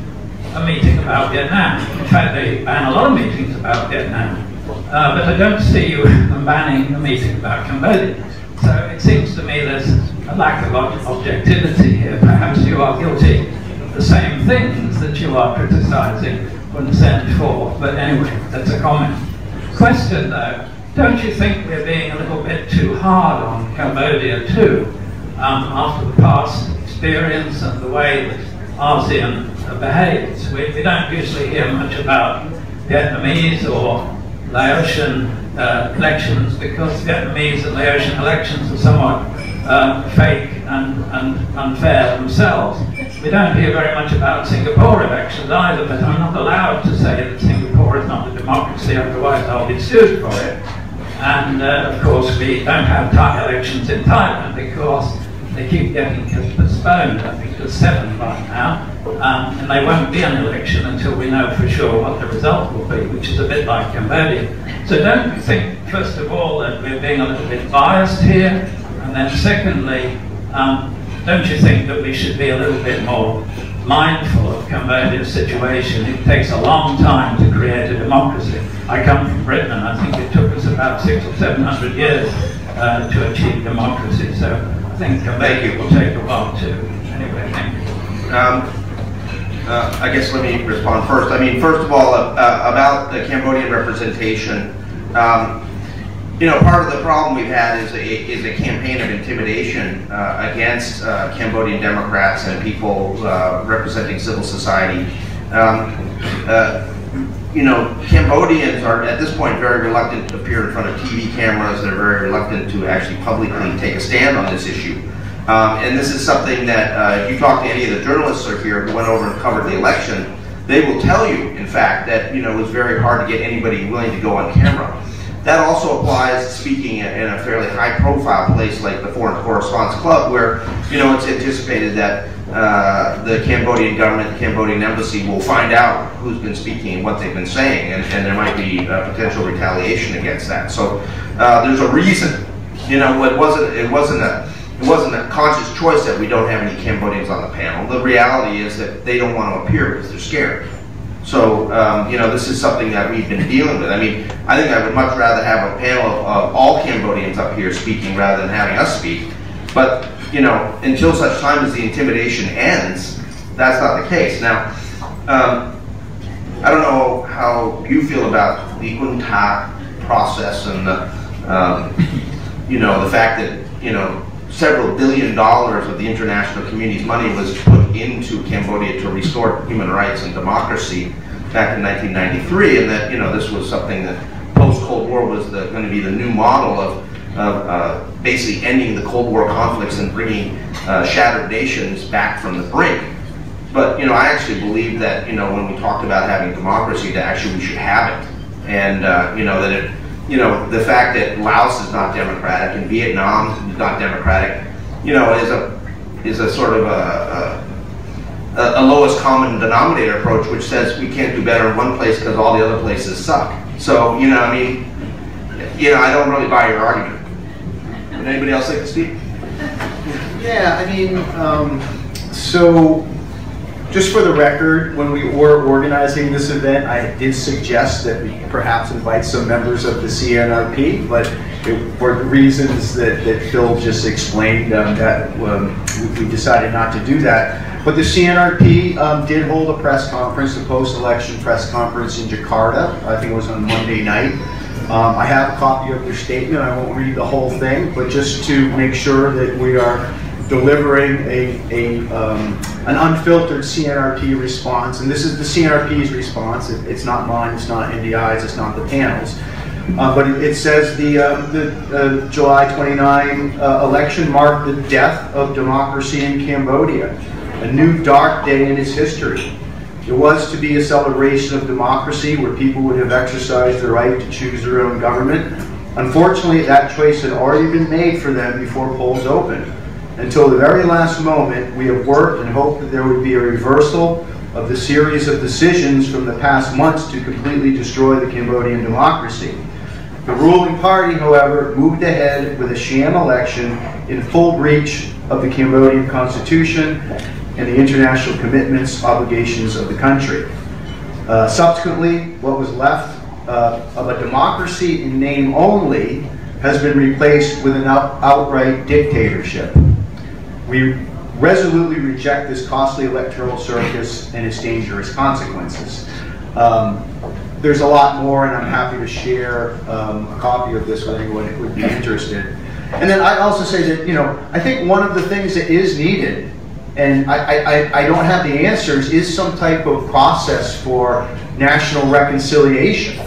a meeting about Vietnam. In fact, they ban a lot of meetings about Vietnam. But I don't see them banning a meeting about Cambodia. So it seems to me there's a lack of objectivity here. Perhaps you are guilty of the same things that you are criticising Hun Sen for. But anyway, that's a comment. Question though, don't you think we're being a little bit too hard on Cambodia too, after the past experience and the way that ASEAN behaves? We don't usually hear much about Vietnamese or Laotian elections, because Vietnamese and Laotian elections are somewhat fake and unfair themselves. We don't hear very much about Singapore elections either, but I'm not allowed to say that Singapore is not a democracy, otherwise I'll be sued for it. And of course we don't have Thai elections in Thailand because they keep getting postponed. I think there's 7 by now. And they won't be an election until we know for sure what the result will be, which is a bit like Cambodia. So don't you think, first of all, that we're being a little bit biased here? And then secondly, don't you think that we should be a little bit more mindful of Cambodia's situation? It takes a long time to create a democracy. I come from Britain, and I think it took us about 600 or 700 years to achieve democracy. So I think Cambodia will take a while too. Anyway, thank you. I guess let me respond first. I mean, first of all, about the Cambodian representation, part of the problem we've had is a campaign of intimidation against Cambodian Democrats and people representing civil society. Cambodians are at this point very reluctant to appear in front of TV cameras. They're very reluctant to actually publicly take a stand on this issue. And this is something that if you talk to any of the journalists here who went over and covered the election, they will tell you, in fact, that it was very hard to get anybody willing to go on camera. That also applies speaking in a fairly high-profile place like the Foreign Correspondents Club, where it's anticipated that the Cambodian government, the Cambodian embassy will find out who's been speaking and what they've been saying, and there might be potential retaliation against that. So there's a reason. It wasn't a conscious choice that we don't have any Cambodians on the panel. The reality is that they don't want to appear because they're scared. So, this is something that we've been dealing with. I mean, I think I would much rather have a panel of all Cambodians up here speaking rather than having us speak. But, until such time as the intimidation ends, that's not the case. Now, I don't know how you feel about the UNTA process and the fact that, several $1 billion of the international community's money was put into Cambodia to restore human rights and democracy back in 1993, and that this was something that post-Cold War was going to be the new model of basically ending the Cold War conflicts and bringing shattered nations back from the brink. But I actually believe that when we talked about having democracy, that actually we should have it, and that it. The fact that Laos is not democratic and Vietnam is not democratic, is a sort of a lowest common denominator approach, which says we can't do better in one place because all the other places suck. So, I don't really buy your argument. Would anybody else like to speak? Yeah, so just for the record, when we were organizing this event, I did suggest that we perhaps invite some members of the CNRP, but for the reasons that Phil just explained, we decided not to do that. But the CNRP did hold a press conference, a post-election press conference in Jakarta. I think it was on Monday night. I have a copy of their statement. I won't read the whole thing, but just to make sure that we are delivering an unfiltered CNRP response, and this is the CNRP's response. It's not mine, it's not NDI's, it's not the panel's. But it says the July 29 election marked the death of democracy in Cambodia, a new dark day in its history. It was to be a celebration of democracy where people would have exercised their right to choose their own government. Unfortunately, that choice had already been made for them before polls opened. Until the very last moment, we have worked and hoped that there would be a reversal of the series of decisions from the past months to completely destroy the Cambodian democracy. The ruling party, however, moved ahead with a sham election in full breach of the Cambodian constitution and the international commitments, obligations of the country. Subsequently, what was left of a democracy in name only has been replaced with an outright dictatorship. We resolutely reject this costly electoral circus and its dangerous consequences. There's a lot more, and I'm happy to share a copy of this with anyone who would be interested. And then I'd also say that, I think one of the things that is needed, and I don't have the answers, is some type of process for national reconciliation.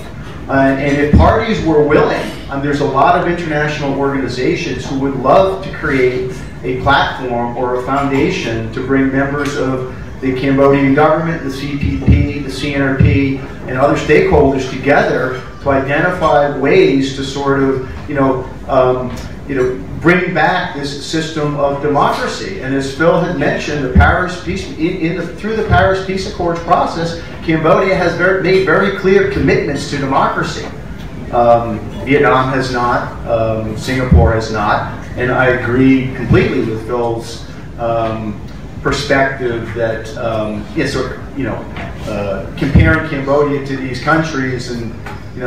And if parties were willing, there's a lot of international organizations who would love to create a platform or a foundation to bring members of the Cambodian government, the CPP, the CNRP, and other stakeholders together to identify ways to sort of, bring back this system of democracy. And as Phil had mentioned, the Paris Peace, through the Paris Peace Accords process, Cambodia has made very clear commitments to democracy. Vietnam has not, Singapore has not, and I agree completely with Phil's perspective that comparing Cambodia to these countries and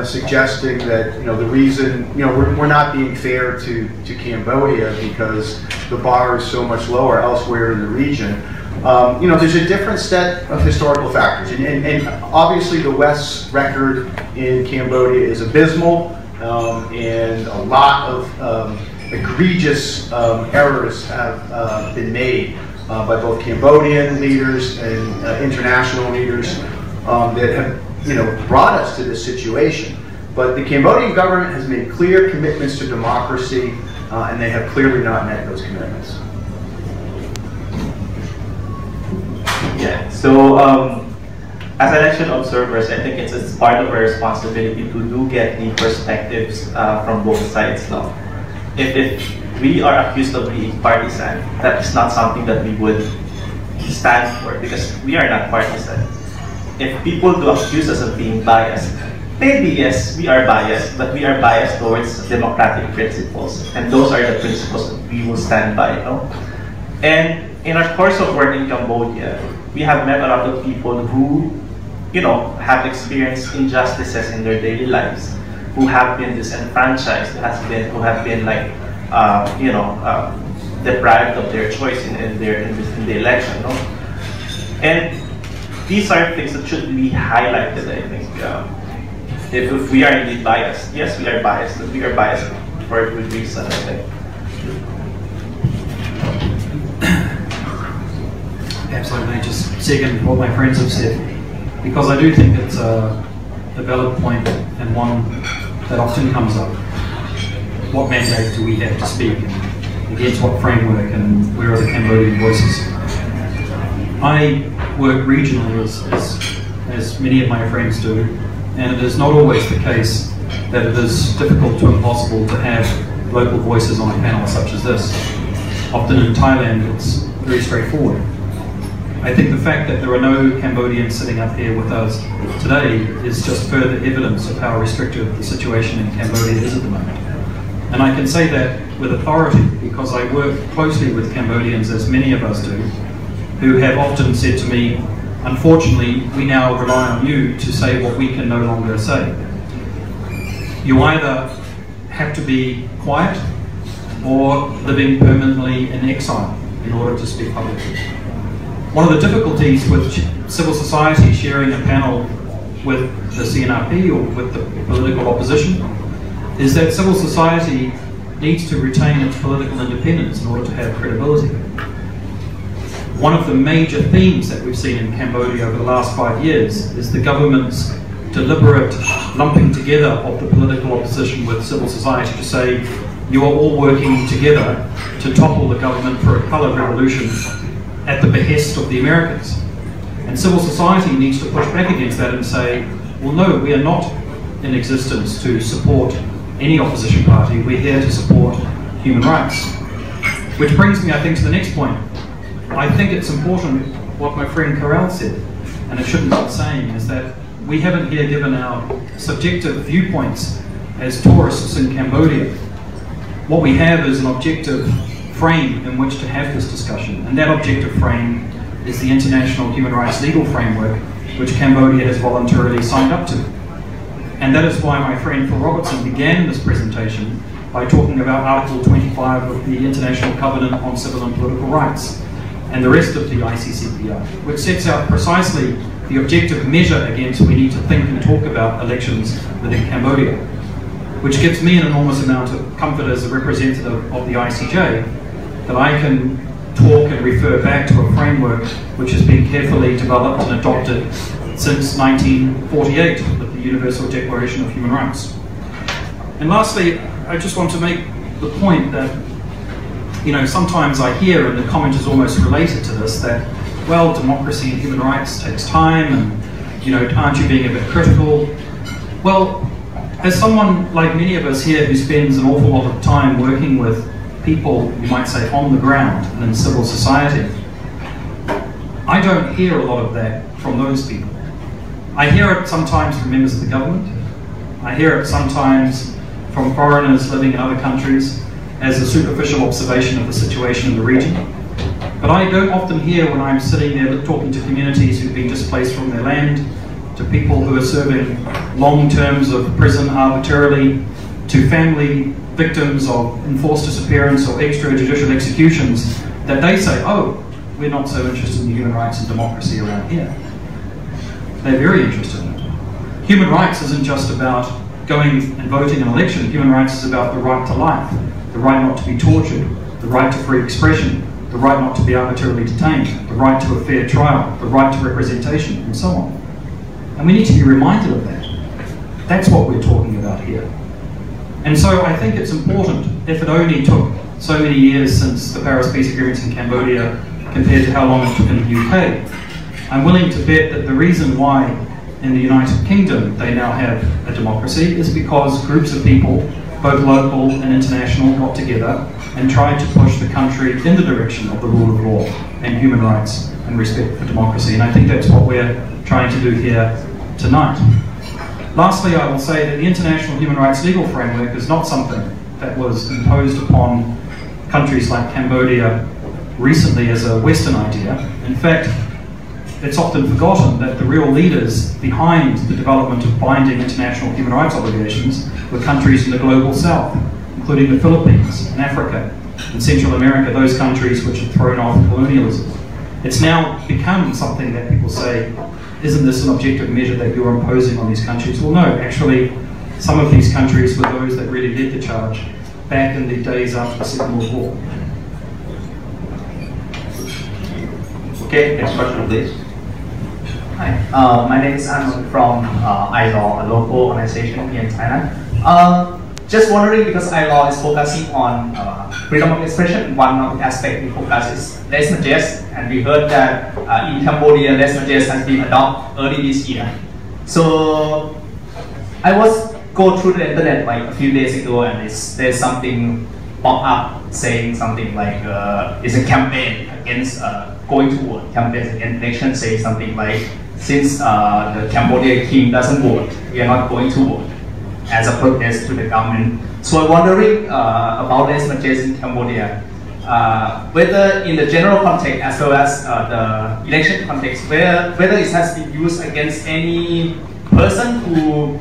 suggesting that the reason we're not being fair to Cambodia because the bar is so much lower elsewhere in the region. There's a different set of historical factors, and obviously the West's record in Cambodia is abysmal. and a lot of egregious errors have been made by both Cambodian leaders and international leaders that have brought us to this situation. But the Cambodian government has made clear commitments to democracy, and they have clearly not met those commitments. Yeah, so as election observers, I think it's part of our responsibility to do get the perspectives from both sides now. If we are accused of being partisan, that is not something that we would stand for, because we are not partisan. If people do accuse us of being biased, maybe yes, we are biased, but we are biased towards democratic principles, and those are the principles that we will stand by. And in our course of work in Cambodia, we have met a lot of people who, have experienced injustices in their daily lives, who have been disenfranchised, who have been like, deprived of their choice in the election. No? And these are things that should be highlighted, I think. If we are indeed biased, yes, we are biased, but we are biased for a good reason, I think. Perhaps I may just second what my friends have said, because I do think it's a valid point, and one that often comes up. What mandate do we have to speak, and against what framework, and where are the Cambodian voices? I work regionally, as many of my friends do, and it is not always the case that it is difficult to impossible to have local voices on a panel such as this. Often in Thailand, it's very straightforward. I think the fact that there are no Cambodians sitting up here with us today is just further evidence of how restrictive the situation in Cambodia is at the moment. And I can say that with authority because I work closely with Cambodians, as many of us do, who have often said to me, unfortunately, we now rely on you to say what we can no longer say. You either have to be quiet or living permanently in exile in order to speak publicly. One of the difficulties with civil society sharing a panel with the CNRP or with the political opposition is that civil society needs to retain its political independence in order to have credibility. One of the major themes that we've seen in Cambodia over the last 5 years is the government's deliberate lumping together of the political opposition with civil society to say, you are all working together to topple the government for a colored revolution at the behest of the Americans. And civil society needs to push back against that and say, well, no, we are not in existence to support any opposition party. We're here to support human rights. Which brings me, I think, to the next point. I think it's important what my friend Corral said, and it shouldn't be saying, is that we haven't here given our subjective viewpoints as tourists in Cambodia. What we have is an objective frame in which to have this discussion, and that objective frame is the international human rights legal framework which Cambodia has voluntarily signed up to. And that is why my friend Phil Robertson began this presentation by talking about Article 25 of the International Covenant on Civil and Political Rights and the rest of the ICCPR, which sets out precisely the objective measure against we need to think and talk about elections within Cambodia, which gives me an enormous amount of comfort as a representative of the ICJ that I can talk and refer back to a framework which has been carefully developed and adopted since 1948 with the Universal Declaration of Human Rights. And lastly, I just want to make the point that, sometimes I hear, and the comment is almost related to this, that, well, democracy and human rights takes time, and, aren't you being a bit critical? Well, as someone like many of us here who spends an awful lot of time working with people, you might say, on the ground and in civil society, I don't hear a lot of that from those people. I hear it sometimes from members of the government. I hear it sometimes from foreigners living in other countries as a superficial observation of the situation in the region. But I don't often hear when I'm sitting there talking to communities who've been displaced from their land, to people who are serving long terms of prison arbitrarily, to family victims of enforced disappearance or extrajudicial executions, that they say, oh, we're not so interested in human rights and democracy around here. They're very interested in it. Human rights isn't just about going and voting in an election. Human rights is about the right to life, the right not to be tortured, the right to free expression, the right not to be arbitrarily detained, the right to a fair trial, the right to representation, and so on. And we need to be reminded of that. That's what we're talking about here. And so I think it's important, if it only took so many years since the Paris Peace Agreements in Cambodia compared to how long it took in the UK, I'm willing to bet that the reason why in the United Kingdom they now have a democracy is because groups of people, both local and international, got together and tried to push the country in the direction of the rule of law and human rights and respect for democracy. And I think that's what we're trying to do here tonight. Lastly, I will say that the international human rights legal framework is not something that was imposed upon countries like Cambodia recently as a Western idea. In fact, it's often forgotten that the real leaders behind the development of binding international human rights obligations were countries in the global south, including the Philippines and Africa and Central America, those countries which have thrown off colonialism. It's now become something that people say, isn't this an objective measure that you're imposing on these countries? Well, no, actually, some of these countries were those that really led the charge back in the days after the Second World War. Okay, next question, please. Hi, my name is Anand from iLaw, a local organization here in Thailand. Just wondering, because iLaw is focusing on freedom of expression, one of the aspects we focus is lèse majesté, and we heard that in Cambodia, lèse majesté has been adopted early this year. So I was go through the internet like a few days ago, and there's something pop up saying something like it's a campaign against going to vote. Campaign against election, say something like, since the Cambodian king doesn't vote, we are not going to vote, as a protest to the government. So I'm wondering about lèse majesté in Cambodia, whether in the general context as well as the election context, whether it has been used against any person who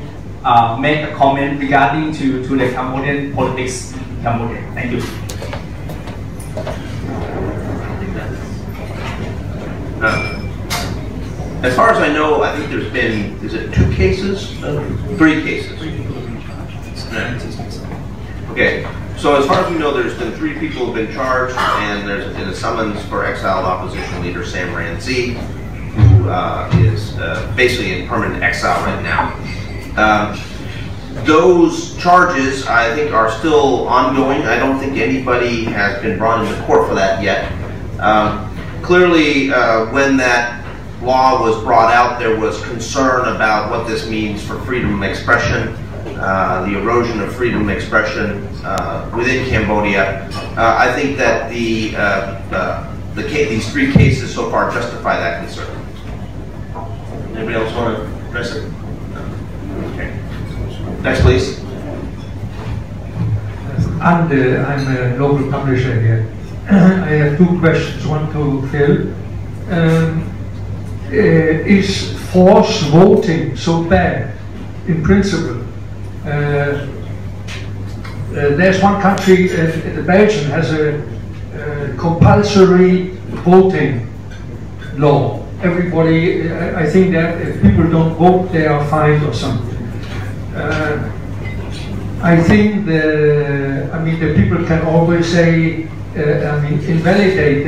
made a comment regarding to the Cambodian politics in Cambodia. Thank you. As far as I know, I think there's been, is it 2 cases? 3 cases. Okay, so as far as we know, there's been 3 people who have been charged, and there's been a summons for exiled opposition leader Sam Rainsy, who is basically in permanent exile right now. Those charges, I think, are still ongoing. I don't think anybody has been brought into court for that yet. Clearly, when that law was brought out, there was concern about what this means for freedom of expression, the erosion of freedom of expression within Cambodia. I think that these 3 cases so far justify that concern. Anybody else want to address it? No. Okay. Next, please. I'm a local publisher here. I have 2 questions, one to Phil. Is forced voting so bad in principle? There's one country, Belgium has a compulsory voting law. Everybody, I think that if people don't vote, they are fined or something. I think the people can always say, invalidate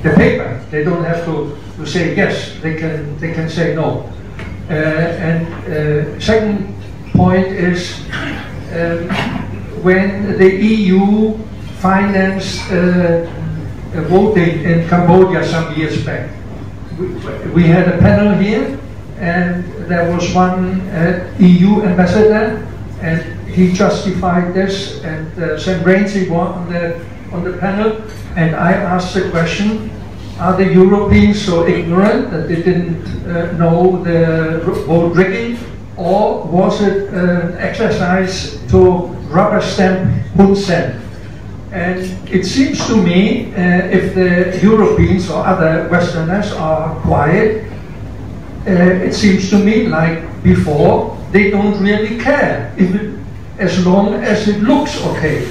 the paper. They don't have to say yes. They can say no. Second point is when the EU financed voting in Cambodia some years back. We had a panel here, and there was one EU ambassador, and he justified this, and Sam Rainsy was on the panel, and I asked the question, are the Europeans so ignorant that they didn't know the vote rigging, or was it an exercise to rubber stamp Hun Sen? And it seems to me, if the Europeans or other Westerners are quiet, it seems to me like before, they don't really care, as long as it looks okay.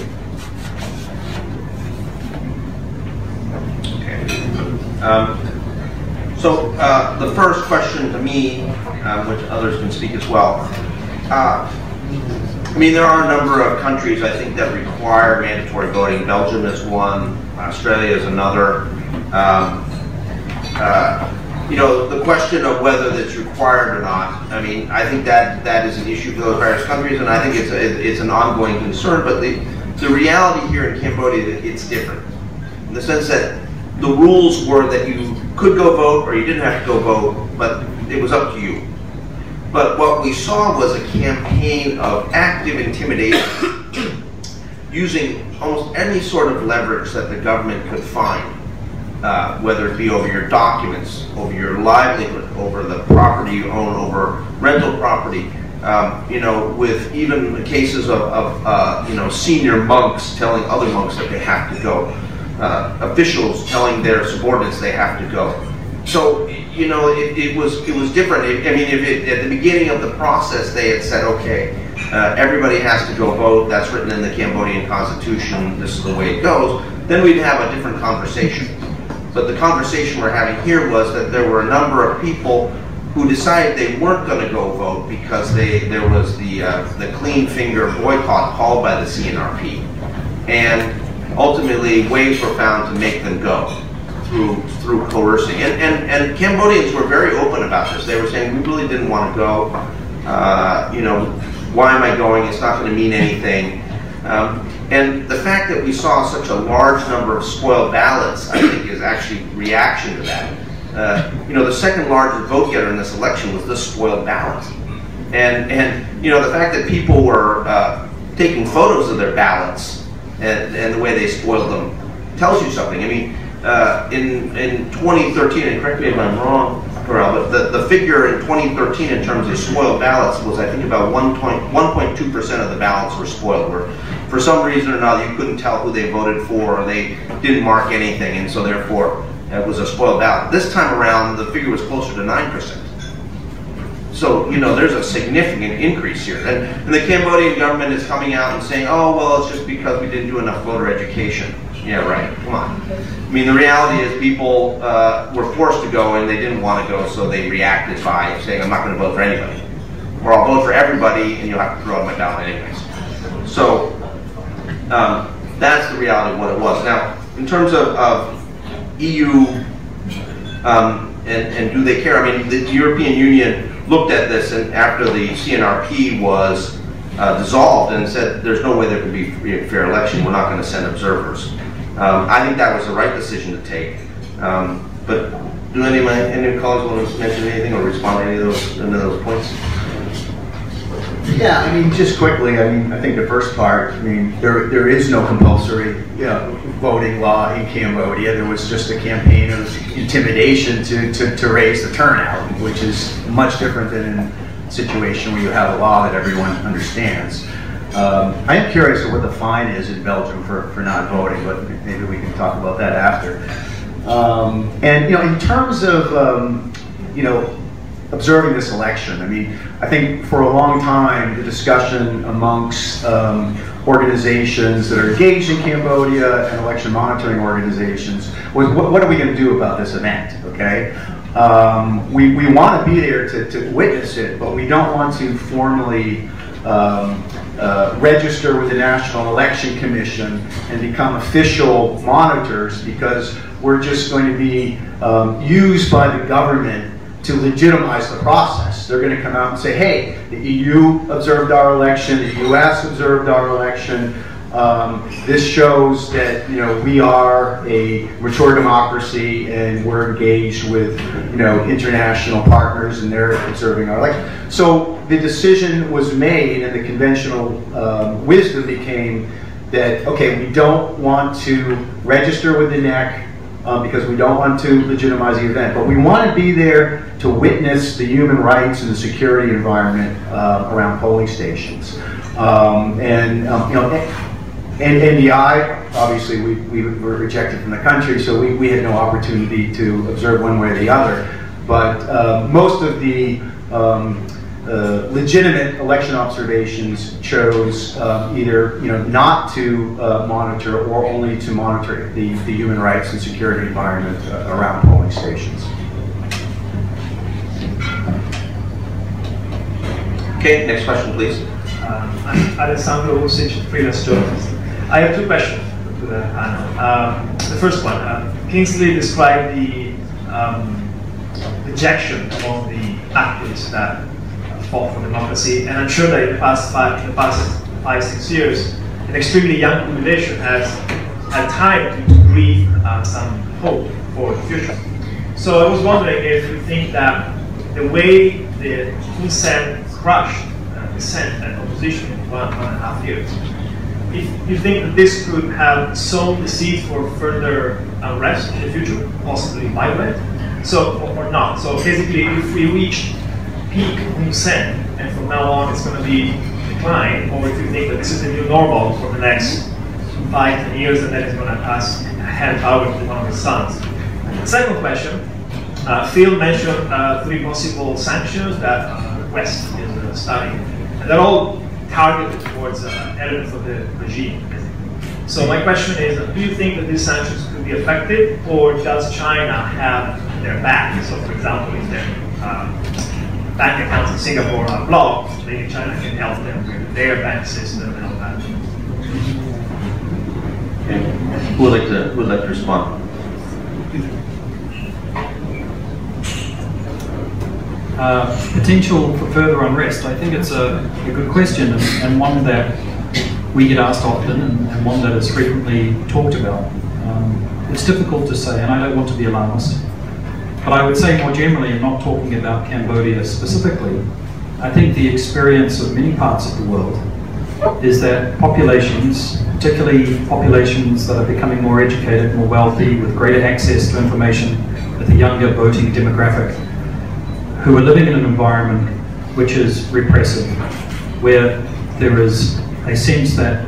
So the first question to me, which others can speak as well, I mean, there are a number of countries, I think, that require mandatory voting. Belgium is one, Australia is another. You know, the question of whether that's required or not, I mean, I think that is an issue for those various countries, and I think it's an ongoing concern, but the reality here in Cambodia, it's different. In the sense that the rules were that you could go vote or you didn't have to go vote, but it was up to you. But what we saw was a campaign of active intimidation using almost any sort of leverage that the government could find, whether it be over your documents, over your livelihood, over the property you own, over rental property, you know, with even the cases of you know, senior monks telling other monks that they have to go, officials telling their subordinates they have to go. So, you know, it was different. I mean, if at the beginning of the process they had said, okay, everybody has to go vote, that's written in the Cambodian Constitution, this is the way it goes, then we'd have a different conversation. But the conversation we're having here was that there were a number of people who decided they weren't going to go vote because there was the clean finger boycott called by the CNRP. And ultimately, ways were found to make them go through coercing. And Cambodians were very open about this. They were saying, we really didn't want to go. You know, why am I going? It's not going to mean anything. And the fact that we saw such a large number of spoiled ballots, I think, is actually reaction to that. You know, the second largest vote getter in this election was this spoiled ballot. And you know, the fact that people were taking photos of their ballots and the way they spoiled them tells you something. I mean, in 2013, and correct me if I'm wrong, Corral, but the figure in 2013 in terms of spoiled ballots was, I think, about 1.2% of the ballots were spoiled, where for some reason or another you couldn't tell who they voted for, or they didn't mark anything, and so therefore it was a spoiled ballot. This time around, the figure was closer to 9%. So, you know, there's a significant increase here. And the Cambodian government is coming out and saying, oh, well, it's just because we didn't do enough voter education. Yeah, right, come on. I mean, the reality is people were forced to go and they didn't want to go, so they reacted by saying, I'm not going to vote for anybody. Or I'll vote for everybody and you'll have to throw out my ballot anyways. So, that's the reality of what it was. Now, in terms of EU and do they care, I mean, the European Union looked at this, and after the CNRP was dissolved and said there's no way there could be a fair election, we're not going to send observers. I think that was the right decision to take. But do any of my colleagues want to mention anything or respond to any of those points? Yeah, I mean, just quickly, I mean, I think the first part, I mean, there is no compulsory, you know, voting law in Cambodia. There was just a campaign of intimidation to raise the turnout, which is much different than in a situation where you have a law that everyone understands. I am curious of what the fine is in Belgium for not voting, but maybe we can talk about that after. And, you know, in terms of, you know, observing this election, I mean, I think for a long time the discussion amongst organizations that are engaged in Cambodia and election monitoring organizations was, what are we going to do about this event, okay? We want to be there to witness it, but we don't want to formally register with the National Election Commission and become official monitors, because we're just going to be used by the government to legitimize the process. They're going to come out and say, hey, the EU observed our election, the US observed our election. This shows that, you know, we are a mature democracy and we're engaged with, you know, international partners, and they're observing our election. So the decision was made, and the conventional wisdom became that, okay, we don't want to register with the NEC because we don't want to legitimize the event, but we want to be there to witness the human rights and the security environment around polling stations. You know, and NDI, obviously, we were rejected from the country, so we had no opportunity to observe one way or the other. But most of the legitimate election observations chose either, you know, not to monitor or only to monitor the human rights and security environment around polling stations. Okay, next question, please. I'm Alessandro Vucic, freelance journalist. I have two questions to the panel. The first one, Kingsley described the rejection among the activists that fought for democracy, and I'm sure that in the past 5-6 years, an extremely young population has had time to breathe some hope for the future. So I was wondering if you think that the way the Hun Sen crushed dissent and opposition in 1.5 years, if you think that this could have sown the seed for further unrest in the future, possibly violent, so or not. So basically, if we reach peak Hun Sen and from now on it's going to be decline, or if you think that this is the new normal for the next 5-10 years and then it's going to pass hand power to one of his sons. The second question, Phil mentioned 3 possible sanctions that West is studying, and they're all targeted towards elements of the regime. So my question is, do you think that these sanctions could be effective, or does China have their back? So for example, if their bank accounts in Singapore are blocked, maybe China can help them with their bank system and all that. Okay. Who would like to respond? Potential for further unrest. I think it's a good question, and one that we get asked often, and one that is frequently talked about. It's difficult to say, and I don't want to be alarmist, but I would say more generally, and not talking about Cambodia specifically, I think the experience of many parts of the world is that populations, particularly populations that are becoming more educated, more wealthy, with greater access to information, with a younger voting demographic, who are living in an environment which is repressive, where there is a sense that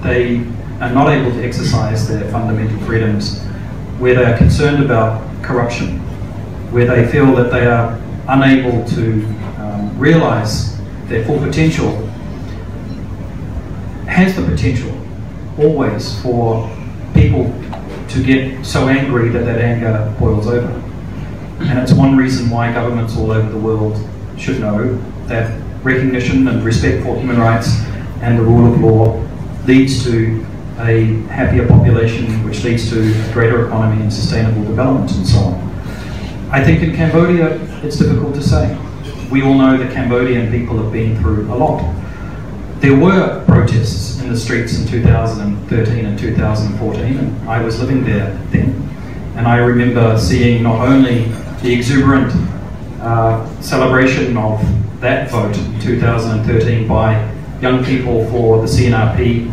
they are not able to exercise their fundamental freedoms, where they are concerned about corruption, where they feel that they are unable to realize their full potential, has the potential always for people to get so angry that that anger boils over. And it's one reason why governments all over the world should know that recognition and respect for human rights and the rule of law leads to a happier population, which leads to a greater economy and sustainable development and so on. I think in Cambodia, it's difficult to say. We all know that Cambodian people have been through a lot. There were protests in the streets in 2013 and 2014, and I was living there then. And I remember seeing not only the exuberant celebration of that vote in 2013 by young people for the CNRP,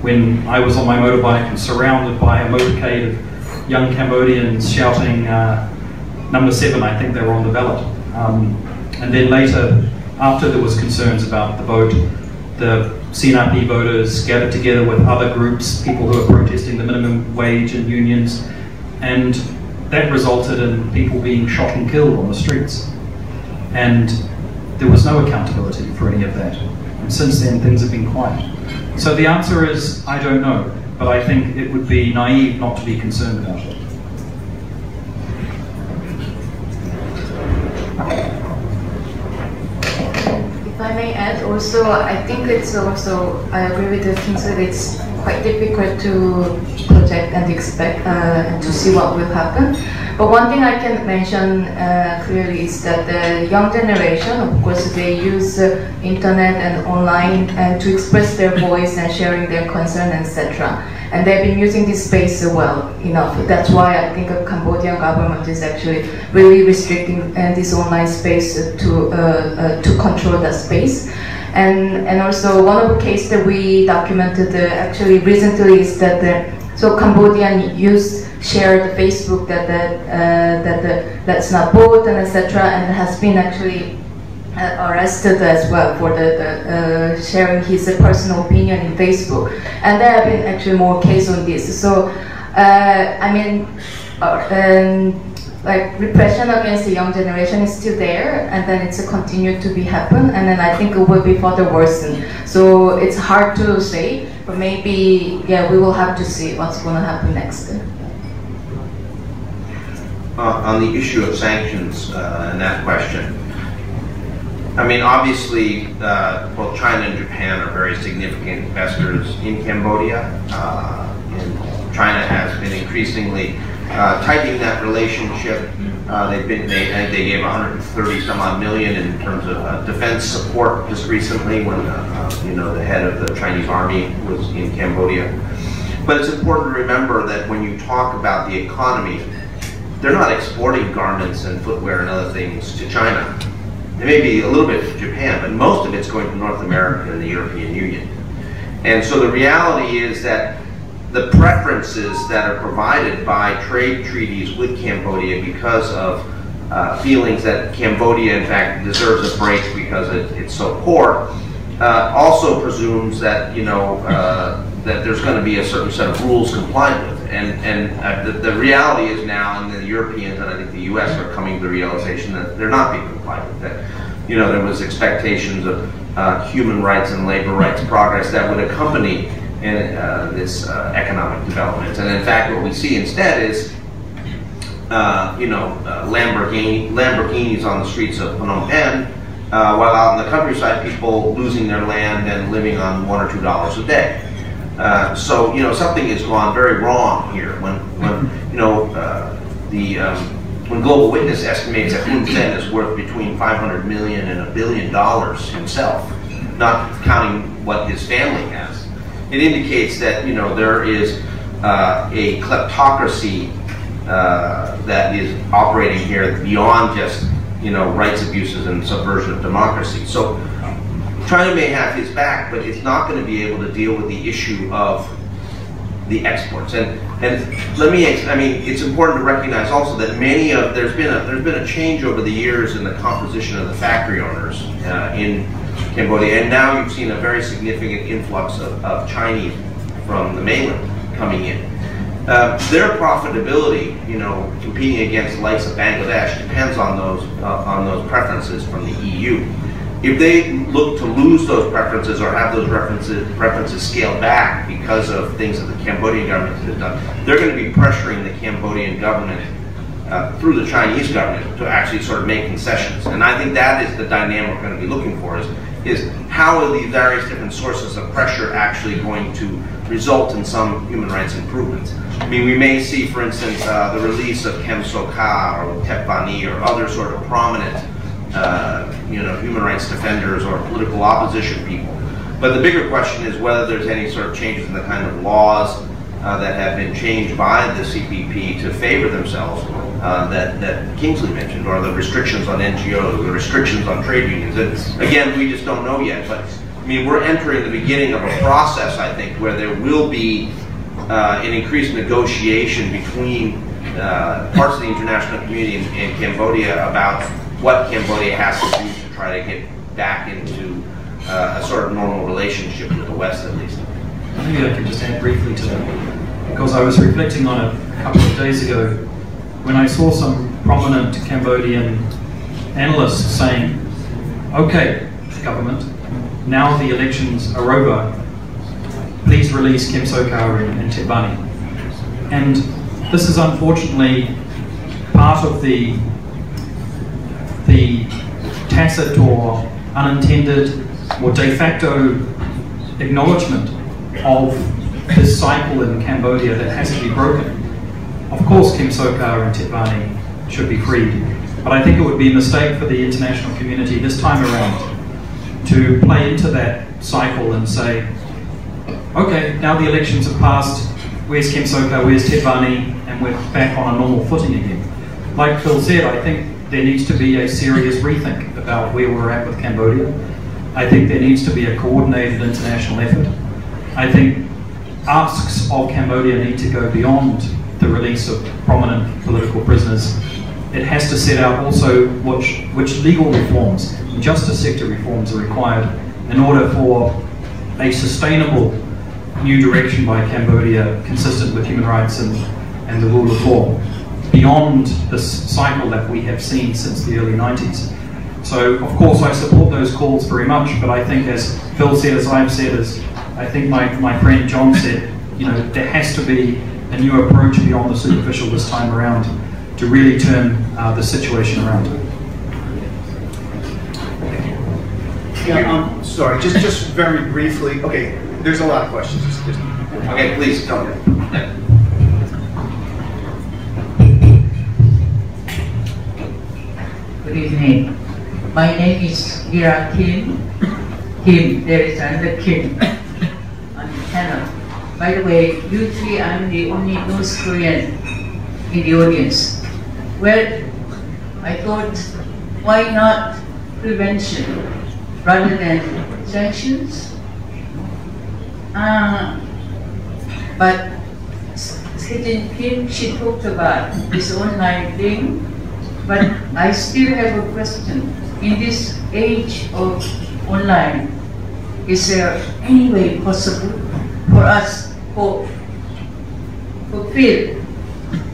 when I was on my motorbike and surrounded by a motorcade of young Cambodians shouting number 7, I think they were on the ballot. And then later, after there was concerns about the vote, the CNRP voters gathered together with other groups, people who were protesting the minimum wage and unions, and that resulted in people being shot and killed on the streets. And there was no accountability for any of that. And since then, things have been quiet. So the answer is, I don't know, but I think it would be naive not to be concerned about it. If I may add also, I think it's also, I agree with the things that it's quite difficult to project and expect to see what will happen. But one thing I can mention clearly is that the young generation, of course, they use internet and online to express their voice and sharing their concern, etc. And they've been using this space well enough. That's why I think the Cambodian government is actually really restricting this online space to control that space. And also one of the cases that we documented actually recently is that so Cambodian youth shared Facebook that's not vote and etc. and has been actually arrested as well for the sharing his personal opinion in Facebook. And there have been actually more cases on this. So I mean, like repression against the young generation is still there, and then it's continued to be happen, and then I think it will be further worsened. So it's hard to say, but maybe we will have to see what's going to happen next. On the issue of sanctions and that question, I mean, obviously, both China and Japan are very significant investors in Cambodia, and China has been increasingly tightening that relationship. They gave 130 some odd million in terms of defense support just recently when the head of the Chinese army was in Cambodia. But it's important to remember that when you talk about the economy, they're not exporting garments and footwear and other things to China. It may be a little bit to Japan, but most of it's going to North America and the European Union. And so the reality is that the preferences that are provided by trade treaties with Cambodia because of feelings that Cambodia, in fact, deserves a break because it's so poor, also presumes that, that there's going to be a certain set of rules complied with. And the reality is now, and the Europeans and I think the US are coming to the realization that they're not being complied with. That, there was expectations of human rights and labor rights progress that would accompany this economic development. And in fact, what we see instead is, Lamborghinis on the streets of Phnom Penh, while out in the countryside, people losing their land and living on $1 or $2 a day. So something has gone very wrong here. When Global Witness estimates that Hun Sen is worth between $500 million and $1 billion himself, not counting what his family has, it indicates that there is a kleptocracy that is operating here beyond just rights abuses and subversion of democracy. So China may have his back, but it's not going to be able to deal with the issue of the exports. And it's important to recognize also that there's been a change over the years in the composition of the factory owners in Cambodia, and now you've seen a very significant influx of Chinese from the mainland coming in. Their profitability, competing against the likes of Bangladesh, depends on those preferences from the EU. If they look to lose those preferences or have those preferences scaled back because of things that the Cambodian government has done, they're going to be pressuring the Cambodian government through the Chinese government to actually sort of make concessions. And I think that is the dynamic we're going to be looking for, is how are these various different sources of pressure actually going to result in some human rights improvements. I mean, we may see, for instance, the release of Kem Sokha or Tep Vanny or other sort of prominent human rights defenders or political opposition people. But the bigger question is whether there's any sort of changes in the kind of laws that have been changed by the CPP to favor themselves that Kingsley mentioned, or the restrictions on NGOs, the restrictions on trade unions. And again, we just don't know yet. But I mean, we're entering the beginning of a process, I think, where there will be an increased negotiation between parts of the international community in Cambodia about what Cambodia has to do to try to get back into a sort of normal relationship with the West, at least. Maybe I could just add briefly to that, because I was reflecting on it a couple of days ago when I saw some prominent Cambodian analysts saying, okay, government, now the elections are over, please release Kem Sokha and Tep Vanny. And this is unfortunately part of the tacit or unintended or de facto acknowledgement of this cycle in Cambodia that has to be broken. Of course, Kem Sokha and Tep Vanny should be freed, but I think it would be a mistake for the international community this time around to play into that cycle and say, okay, now the elections have passed, where's Kem Sokha, where's Tep Vanny, and we're back on a normal footing again. Like Phil said, I think there needs to be a serious rethink about where we're at with Cambodia. I think there needs to be a coordinated international effort. I think asks of Cambodia need to go beyond the release of prominent political prisoners. It has to set out also which legal reforms and justice sector reforms are required in order for a sustainable new direction by Cambodia consistent with human rights and the rule of law, beyond this cycle that we have seen since the early 90s. So, of course, I support those calls very much, but I think, as Phil said, as I've said, as I think my friend John said, there has to be a new approach beyond the superficial this time around to really turn the situation around. Yeah, sorry, just very briefly. Okay, there's a lot of questions. Okay, please come in. Good evening. My name is Ira Kim. Kim, there is another Kim on the panel. By the way, usually I'm the only North Korean in the audience. Well, I thought, why not prevention rather than sanctions? But Secretary Kim, she talked about this online thing, but I still have a question. In this age of online, is there any way possible for us, for Phil,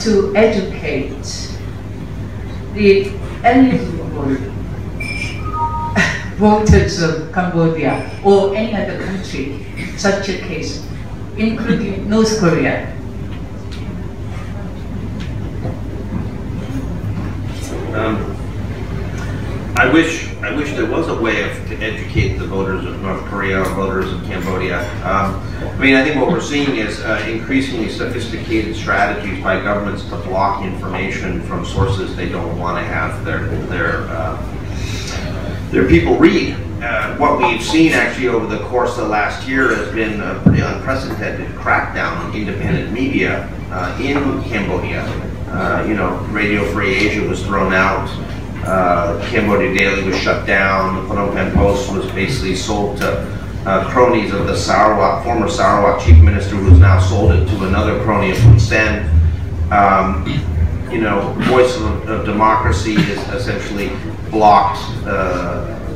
to educate the eligible voters of Cambodia or any other country, such a case, including North Korea? I wish there was a way to educate the voters of North Korea or voters of Cambodia. I mean, I think what we're seeing is increasingly sophisticated strategies by governments to block information from sources they don't want to have their people read. What we've seen actually over the course of the last year has been a pretty unprecedented crackdown on independent media in Cambodia. Radio Free Asia was thrown out. Cambodia Daily was shut down. The Phnom Penh Post was basically sold to cronies of the former Sarawak chief minister, who's now sold it to another crony of Hun Sen. Voice of Democracy is essentially blocked.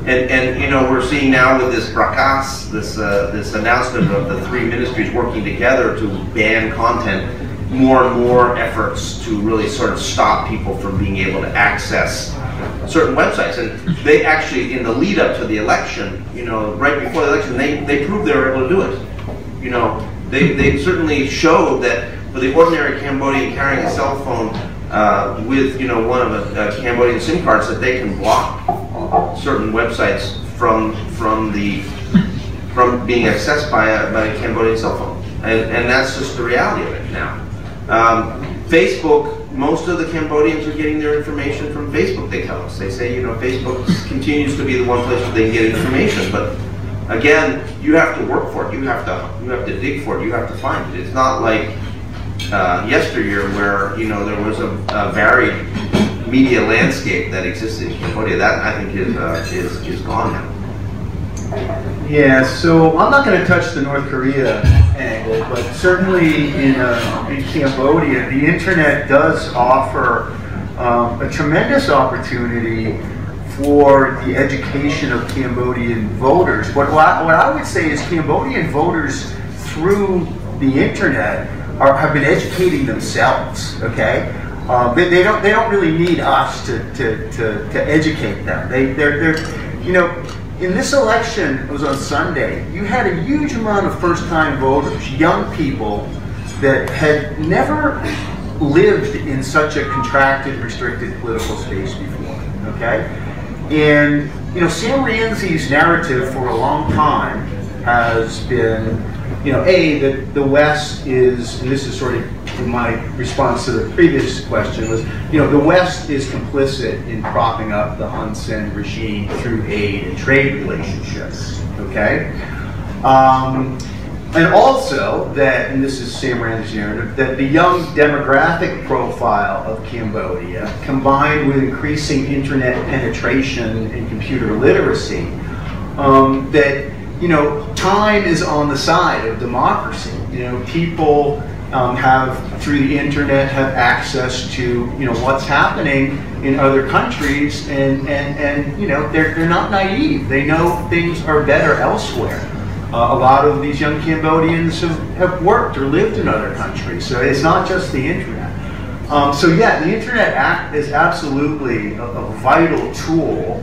And we're seeing now with this Brakas, this announcement of the three ministries working together to ban content, more and more efforts to really sort of stop people from being able to access certain websites. And they actually, in the lead up to the election, right before the election, they proved they were able to do it. They certainly showed that for the ordinary Cambodian carrying a cell phone with one of a Cambodian SIM cards, that they can block certain websites from being accessed by a Cambodian cell phone. And that's just the reality of it now. Facebook, most of the Cambodians are getting their information from Facebook, they tell us. They say, Facebook continues to be the one place where they can get information, but again, you have to work for it. You have to dig for it. You have to find it. It's not like yesteryear where, there was a varied media landscape that existed in Cambodia. That, I think, is gone now. Yeah, so I'm not going to touch the North Korea angle, but certainly in Cambodia, the internet does offer a tremendous opportunity for the education of Cambodian voters. What I would say is Cambodian voters through the internet have been educating themselves. Okay, they don't really need us to educate them. They're in this election, it was on Sunday, you had a huge amount of first-time voters, young people that had never lived in such a contracted, restricted political space before, okay? And, Sam Rainsy's narrative for a long time has been, that the West is, and this is sort of my response to the previous question, was, the West is complicit in propping up the Hun Sen regime through aid and trade relationships, okay? And also that, and this is Sam Rand's narrative, that the young demographic profile of Cambodia, combined with increasing internet penetration and computer literacy, that time is on the side of democracy. People have, through the internet, have access to what's happening in other countries, and they're not naive. They know things are better elsewhere. A lot of these young Cambodians have worked or lived in other countries, so it's not just the internet. So yeah, the internet is absolutely a vital tool.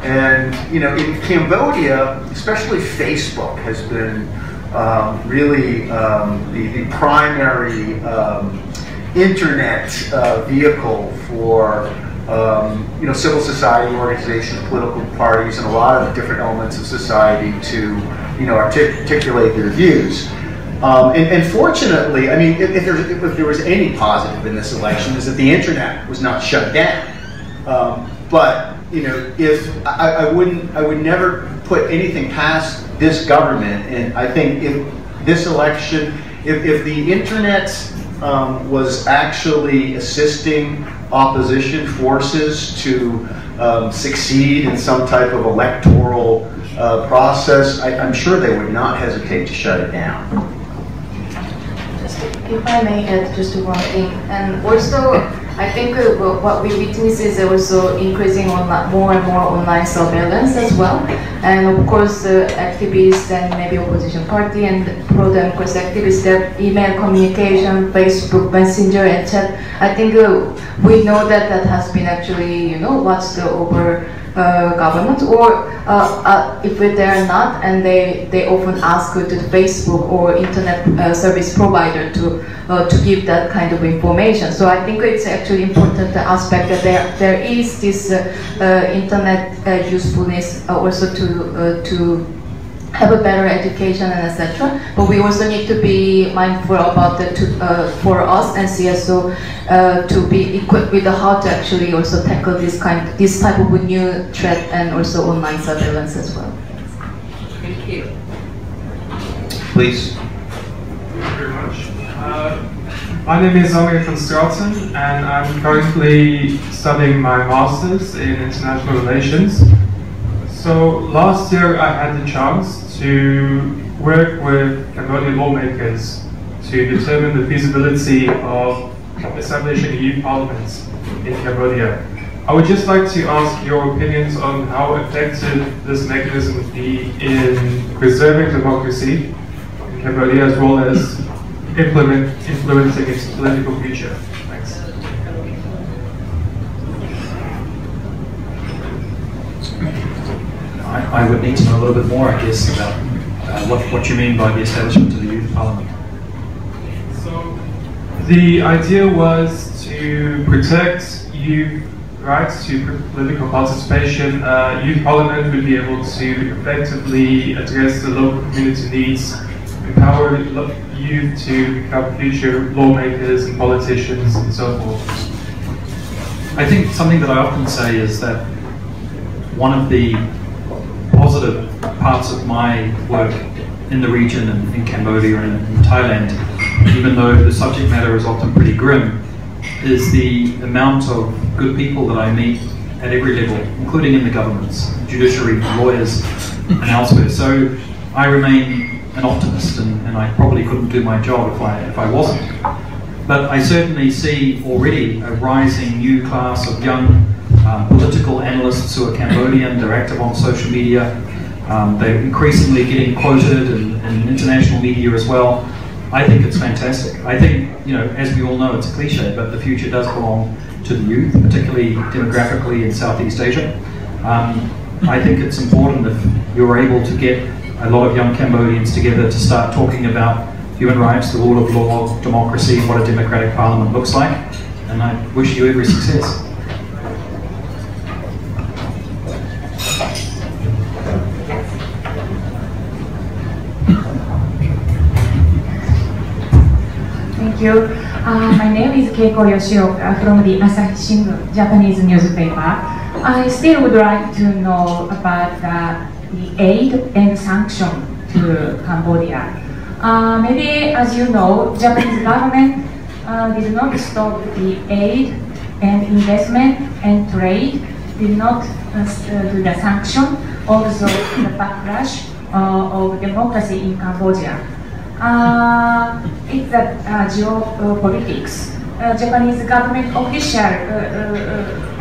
And in Cambodia, especially Facebook has been really the primary internet vehicle for civil society organizations, political parties, and a lot of different elements of society to, articulate their views. And fortunately, I mean, if there was any positive in this election, is that the internet was not shut down. But if I would never put anything past this government, and I think if this election, if the internet was actually assisting opposition forces to succeed in some type of electoral process, I'm sure they would not hesitate to shut it down. If I may add just one thing, and also I think what we witness is also increasing more and more online surveillance as well, and of course activists and maybe opposition party and pro-democracy activists, their email communication, Facebook Messenger and chat. I think we know that has been actually watched over government, or if they're not, and they often ask to the Facebook or internet service provider to give that kind of information. So I think it's actually important aspect that there is this internet usefulness also to have a better education and etc. But we also need to be mindful about for us and CSO to be equipped with how to actually also tackle this type of new threat and also online surveillance as well. Thank you. Please. Thank you very much. My name is Omi van Straten, and I'm currently studying my master's in international relations. So last year I had the chance to work with Cambodian lawmakers to determine the feasibility of establishing a youth parliament in Cambodia. I would just like to ask your opinions on how effective this mechanism would be in preserving democracy in Cambodia, as well as influencing its political future. Thanks. I would need to know a little bit more, I guess, about what you mean by the establishment of the youth parliament. So, the idea was to protect youth rights to political participation. Youth parliament would be able to effectively address the local community needs, empower youth to become future lawmakers and politicians and so forth. I think something that I often say is that one of the positive parts of my work in the region and in Cambodia and in Thailand, even though the subject matter is often pretty grim, is the amount of good people that I meet at every level, including in the governments, judiciary, lawyers, and elsewhere. So I remain an optimist, and I probably couldn't do my job if I wasn't. But I certainly see already a rising new class of young political analysts who are Cambodian. They're active on social media. They're increasingly getting quoted in international media as well. I think it's fantastic. I think, as we all know, it's a cliche, but the future does belong to the youth, particularly demographically in Southeast Asia. I think it's important if you're able to get a lot of young Cambodians together to start talking about human rights, the rule of law, democracy, what a democratic parliament looks like. And I wish you every success. Thank you. My name is Keiko Yoshioka from the Asahi Shimbun, Japanese newspaper. I still would like to know about the aid and sanction to Cambodia. Maybe, as you know, Japanese government did not stop the aid and investment and trade, did not do the sanction, also the backlash of democracy in Cambodia. It's geopolitics. Japanese government official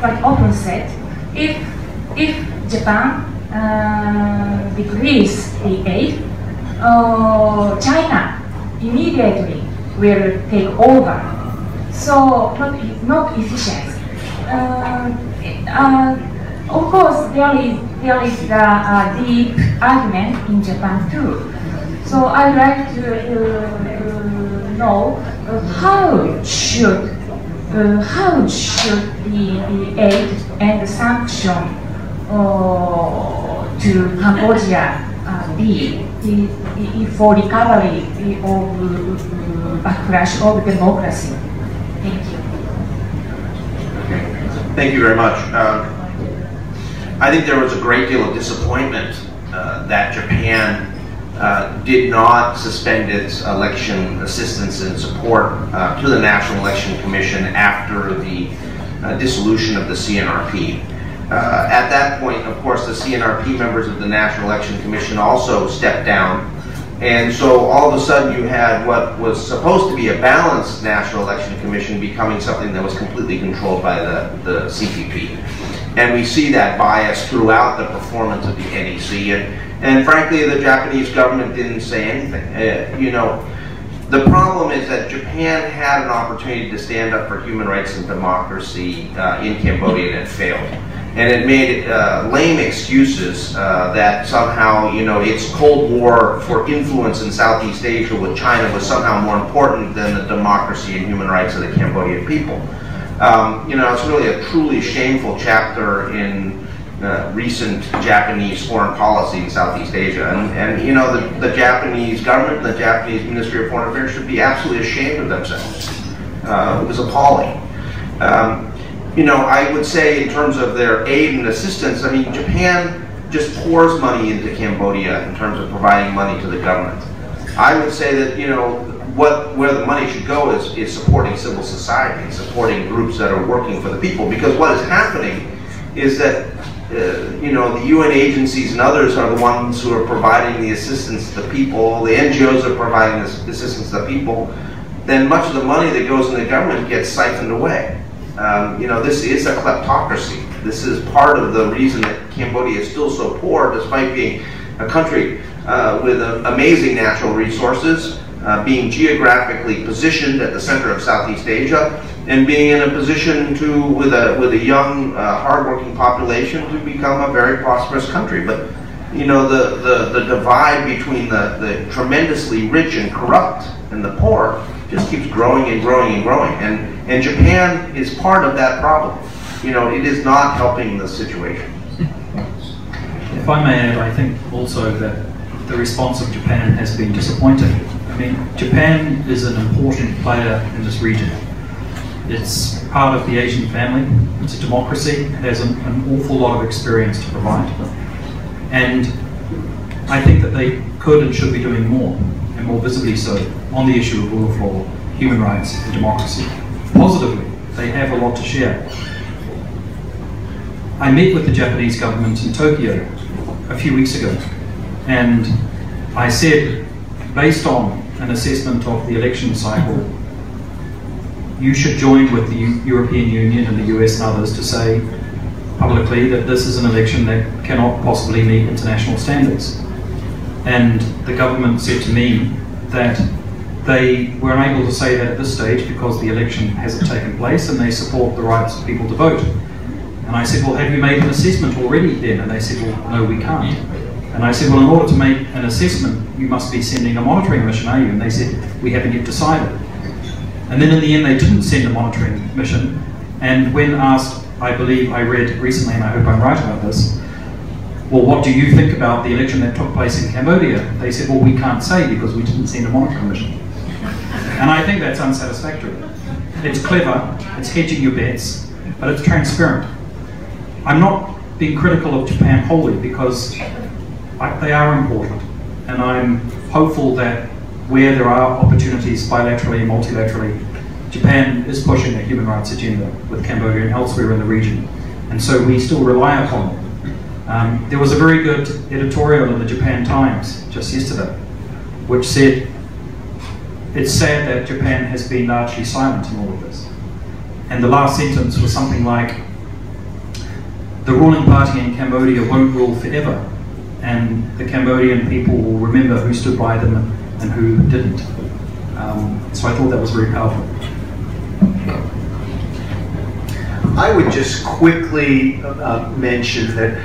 quite often said, if Japan decrease the aid, China immediately will take over. So not efficient. Of course, there is a deep argument in Japan too. So I'd like to know how should how should the aid and sanction to Cambodia be for recovery of backlash of democracy? Thank you. Thank you very much. I think there was a great deal of disappointment that Japan did not suspend its election assistance and support to the National Election Commission after the dissolution of the CNRP. At that point, of course, the CNRP members of the National Election Commission also stepped down, and so all of a sudden you had what was supposed to be a balanced National Election Commission becoming something that was completely controlled by the CPP. And we see that bias throughout the performance of the NEC, and frankly the Japanese government didn't say anything. You know, the problem is that Japan had an opportunity to stand up for human rights and democracy in Cambodia, and it failed. And it made lame excuses that somehow, you know, its Cold War for influence in Southeast Asia with China was somehow more important than the democracy and human rights of the Cambodian people. You know, it's really a truly shameful chapter in recent Japanese foreign policy in Southeast Asia. And you know, the Japanese government, the Japanese Ministry of Foreign Affairs should be absolutely ashamed of themselves. It was appalling. You know, I would say in terms of their aid and assistance, I mean, Japan just pours money into Cambodia in terms of providing money to the government. I would say that, you know, where the money should go is supporting civil society, supporting groups that are working for the people, because what is happening is that you know, the UN agencies and others are the ones who are providing the assistance to the people, the NGOs are providing the assistance to the people, then much of the money that goes in the government gets siphoned away. You know, this is a kleptocracy. This is part of the reason that Cambodia is still so poor, despite being a country with amazing natural resources, being geographically positioned at the center of Southeast Asia, and being in a position to, with a young, hardworking population, to become a very prosperous country. But you know, the divide between the tremendously rich and corrupt and the poor just keeps growing and growing and growing. And Japan is part of that problem. You know, it is not helping the situation. If I may add, I think also that the response of Japan has been disappointing. I mean, Japan is an important player in this region. It's part of the Asian family. It's a democracy. It has an awful lot of experience to provide. And I think that they could and should be doing more, and more visibly so, on the issue of rule of law, human rights, and democracy. Positively, they have a lot to share. I met with the Japanese government in Tokyo a few weeks ago, and I said, based on an assessment of the election cycle, you should join with the European Union and the US and others to say publicly that this is an election that cannot possibly meet international standards. And the government said to me that they were unable to say that at this stage because the election hasn't taken place and they support the rights of people to vote. And I said, well, have you made an assessment already then? And they said, well, no, we can't. And I said, well, in order to make an assessment, you must be sending a monitoring mission, are you? And they said, we haven't yet decided. And then in the end, they didn't send a monitoring mission. And when asked, I believe I read recently, and I hope I'm right about this, well, what do you think about the election that took place in Cambodia? They said, well, we can't say because we didn't send a monitoring mission. And I think that's unsatisfactory. It's clever, it's hedging your bets, but it's transparent. I'm not being critical of Japan wholly because they are important. And I'm hopeful that where there are opportunities bilaterally and multilaterally, Japan is pushing a human rights agenda with Cambodia and elsewhere in the region. And so we still rely upon them. There was a very good editorial in the Japan Times just yesterday, which said, it's sad that Japan has been largely silent in all of this. And the last sentence was something like, the ruling party in Cambodia won't rule forever, and the Cambodian people will remember who stood by them and who didn't. So I thought that was very powerful. I would just quickly mention that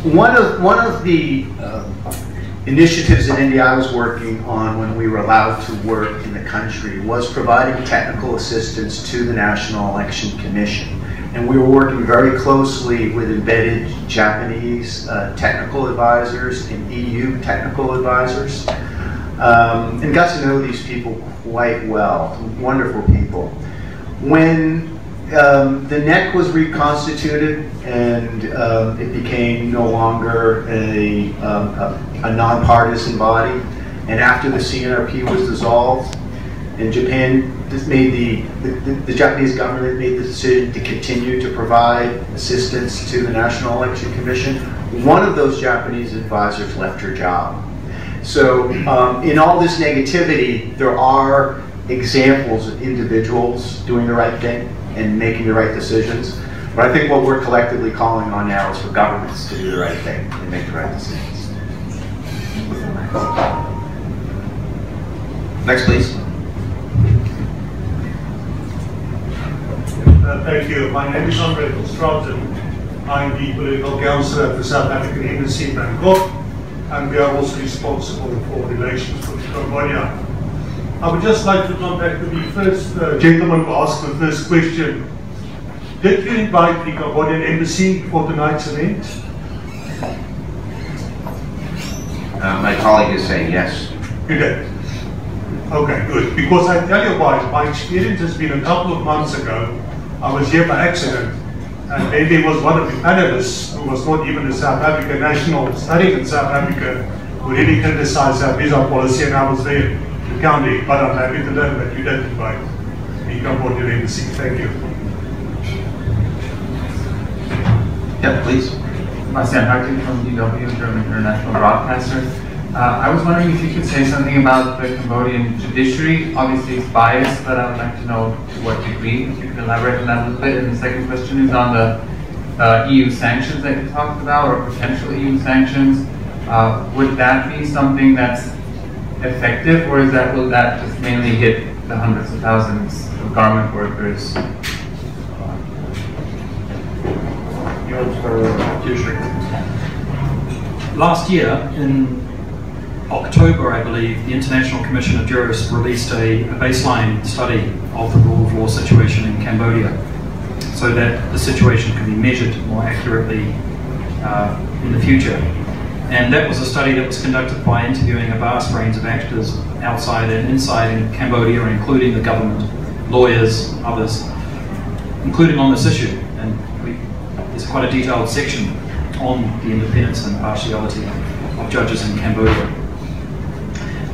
one of the initiatives in India I was working on when we were allowed to work in the country was providing technical assistance to the National Election Commission. And we were working very closely with embedded Japanese technical advisors and EU technical advisors, and got to know these people quite well, wonderful people. When the NEC was reconstituted and it became no longer a nonpartisan body, and after the CNRP was dissolved, and Japan made the Japanese government made the decision to continue to provide assistance to the National Election Commission, one of those Japanese advisors left her job. So in all this negativity, there are examples of individuals doing the right thing and making the right decisions. But I think what we're collectively calling on now is for governments to do the right thing and make the right decisions. Next, please. Thank you. My name is Andre Stroughton. I'm the political counselor at the South African Embassy in Bangkok, and we are also responsible for relations with Cambodia. I would just like to come back to the first gentleman who asked the first question. Did you invite the Cambodian Embassy for tonight's event? My colleague is saying yes. You did? Okay, good. Because I tell you why, my experience has been a couple of months ago. I was here by accident, and then there was one of the panelists who was not even a South African national studying in South Africa who really criticized our visa policy, and I was there to counter it. But I'm happy to learn that you did invite the Cambodian Embassy. Thank you. Yeah, please. Bastian Harting from DW, German International Broadcaster. I was wondering if you could say something about the Cambodian judiciary. Obviously it's biased, but I would like to know to what degree. If you could elaborate on that a little bit. And the second question is on the EU sanctions that you talked about, or potential EU sanctions. Would that be something that's effective, or will that just mainly hit the hundreds of thousands of garment workers? Last year, in October, I believe, the International Commission of Jurists released a baseline study of the rule of law situation in Cambodia, so that the situation can be measured more accurately in the future. And that was a study that was conducted by interviewing a vast range of actors outside and inside in Cambodia, including the government, lawyers, others, including on this issue. And there's quite a detailed section on the independence and impartiality of judges in Cambodia.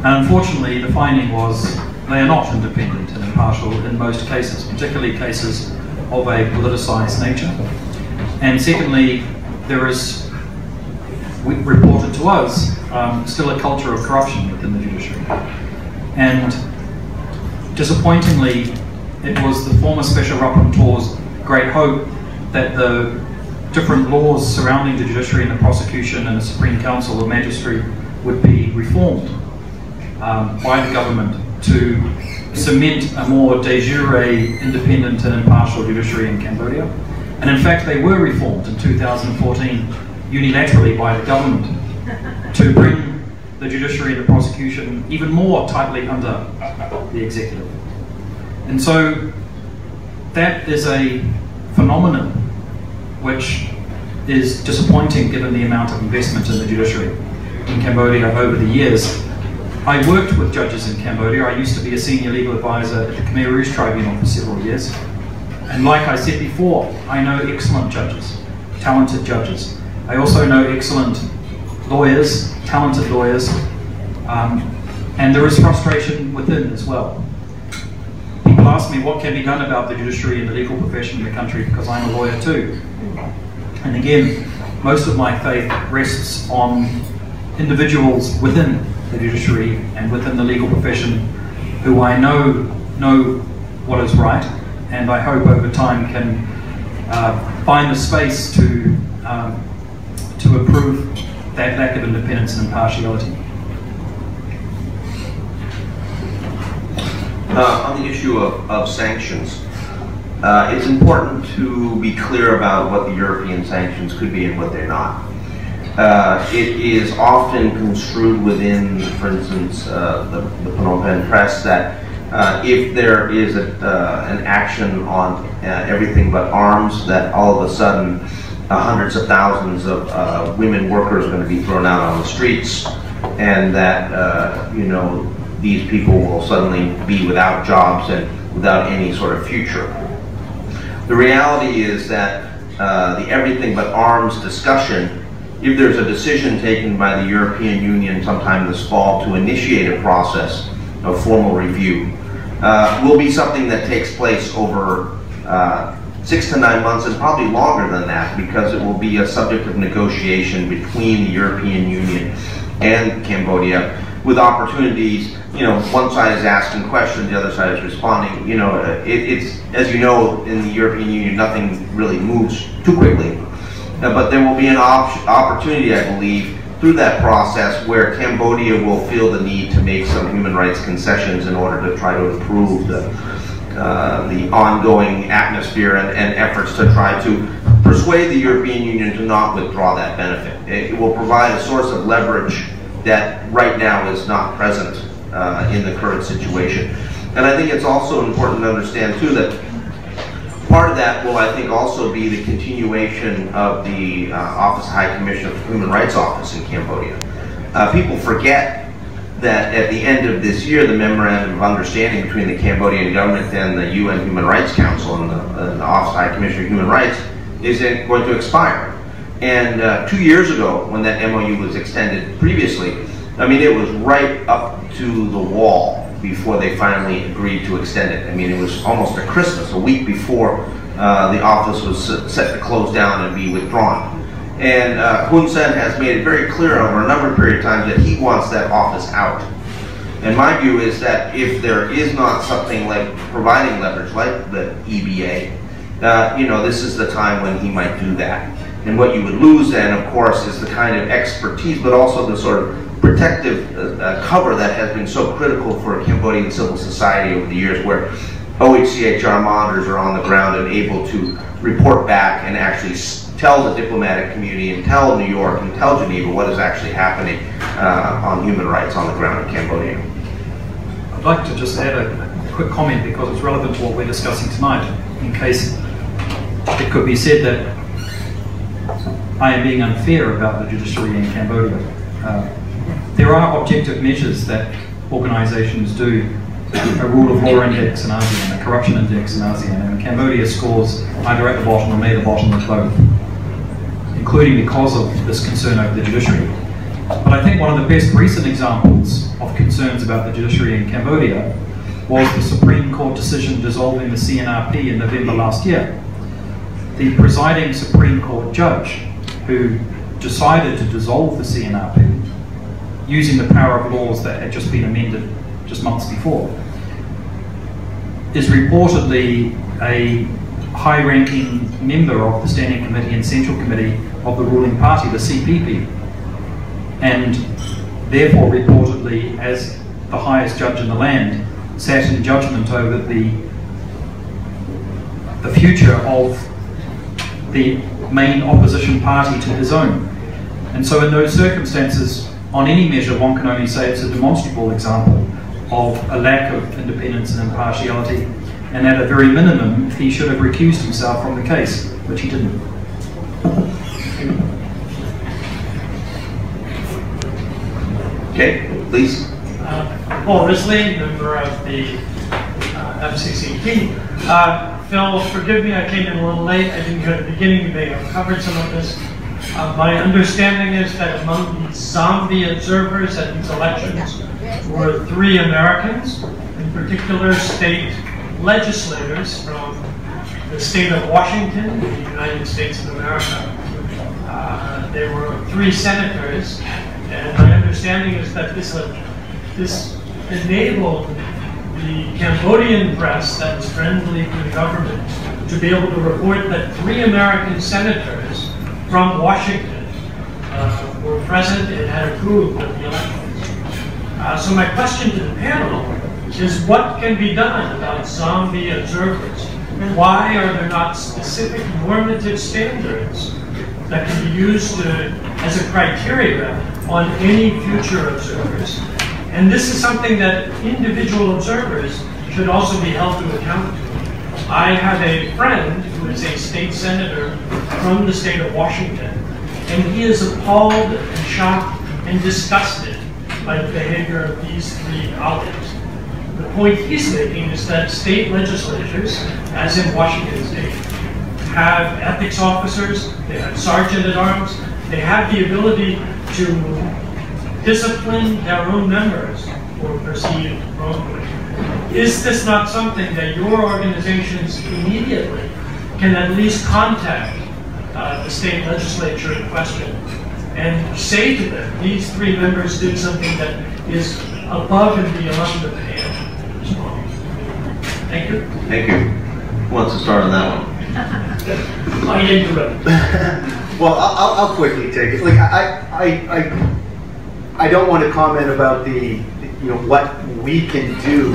And unfortunately, the finding was they are not independent and impartial in most cases, particularly cases of a politicized nature. And secondly, there is, reported to us, still a culture of corruption within the judiciary. And disappointingly, it was the former Special Rapporteur's great hope that the different laws surrounding the judiciary and the prosecution and the Supreme Council of Magistracy would be reformed by the government to cement a more de jure, independent and impartial judiciary in Cambodia. And in fact, they were reformed in 2014 unilaterally by the government to bring the judiciary and the prosecution even more tightly under the executive. And so that is a phenomenon which is disappointing given the amount of investment in the judiciary in Cambodia over the years. I worked with judges in Cambodia. I used to be a senior legal advisor at the Khmer Rouge Tribunal for several years. And like I said before, I know excellent judges, talented judges. I also know excellent lawyers, talented lawyers, and there is frustration within as well. People ask me what can be done about the judiciary and the legal profession in the country, because I'm a lawyer too. And again, most of my faith rests on individuals within the judiciary and within the legal profession who I know what is right, and I hope over time can find the space to improve that lack of independence and impartiality. On the issue of sanctions, it's important to be clear about what the European sanctions could be and what they're not. it is often construed within, for instance, the Phnom Penh press that if there is an action on everything but arms, that all of a sudden hundreds of thousands of women workers are going to be thrown out on the streets, and that you know, these people will suddenly be without jobs and without any sort of future. The reality is that the everything but arms discussion, if there's a decision taken by the European Union sometime this fall to initiate a process of formal review, will be something that takes place over 6 to 9 months, and probably longer than that, because it will be a subject of negotiation between the European Union and Cambodia, with opportunities. You know, one side is asking questions, the other side is responding. You know, it's, as you know, in the European Union, nothing really moves too quickly. But there will be an opportunity, I believe, through that process where Cambodia will feel the need to make some human rights concessions in order to try to improve the ongoing atmosphere and efforts to try to persuade the European Union to not withdraw that benefit. It will provide a source of leverage that right now is not present in the current situation. And I think it's also important to understand too that part of that will, I think, also be the continuation of the Office of High Commissioner of Human Rights Office in Cambodia. People forget that at the end of this year, the Memorandum of Understanding between the Cambodian government and the UN Human Rights Council and the Office of High Commissioner of Human Rights is going to expire. And 2 years ago, when that MOU was extended previously, I mean, it was right up to the wall before they finally agreed to extend it. I mean, it was almost at Christmas, a week before the office was set to close down and be withdrawn. And Hun Sen has made it very clear over a number of period of time that he wants that office out. And my view is that if there is not something like providing leverage, like the EBA, you know, this is the time when he might do that. And what you would lose then, of course, is the kind of expertise, but also the sort of protective cover that has been so critical for Cambodian civil society over the years, where OHCHR monitors are on the ground and able to report back and actually tell the diplomatic community and tell New York and tell Geneva what is actually happening on human rights on the ground in Cambodia. I'd like to just add a quick comment because it's relevant to what we're discussing tonight, in case it could be said that I am being unfair about the judiciary in Cambodia. There are objective measures that organisations do, a rule of law index in ASEAN, a corruption index in ASEAN, and Cambodia scores either at the bottom or near the bottom of both, including because of this concern over the judiciary. But I think one of the best recent examples of concerns about the judiciary in Cambodia was the Supreme Court decision dissolving the CNRP in November last year. The presiding Supreme Court judge who decided to dissolve the CNRP using the power of laws that had just been amended just months before, is reportedly a high-ranking member of the Standing Committee and Central Committee of the ruling party, the CPP, and therefore reportedly, as the highest judge in the land, sat in judgment over the future of the main opposition party to his own. And so in those circumstances, on any measure, one can only say it's a demonstrable example of a lack of independence and impartiality, and at a very minimum, he should have recused himself from the case, which he didn't. Okay, please. Paul Risley, member of the FCCT. Phil, forgive me, I came in a little late. I didn't hear the beginning. You may have covered some of this. My understanding is that among the zombie observers at these elections were 3 Americans, in particular state legislators from the state of Washington, the United States of America. There were 3 senators, and my understanding is that this enabled the Cambodian press that was friendly to the government to be able to report that 3 American senators from Washington were present and had approved of the elections. So my question to the panel is, what can be done about zombie observers? Why are there not specific normative standards that can be used to as a criteria on any future observers. And this is something that individual observers should also be held to account to. I have a friend who is a state senator from the state of Washington, and he is appalled and shocked and disgusted by the behavior of these three colleagues. The point he's making is that state legislatures, as in Washington state, have ethics officers, they have sergeant-at-arms, they have the ability to discipline their own members for perceived wrongdoing. Is this not something that your organizations immediately can at least contact the state legislature in question and say to them, these three members did something that is above and beyond the pale? Thank you. Thank you. Who wants to start on that one? I interrupt. Well, I'll quickly take it. Like I don't want to comment about the what we can do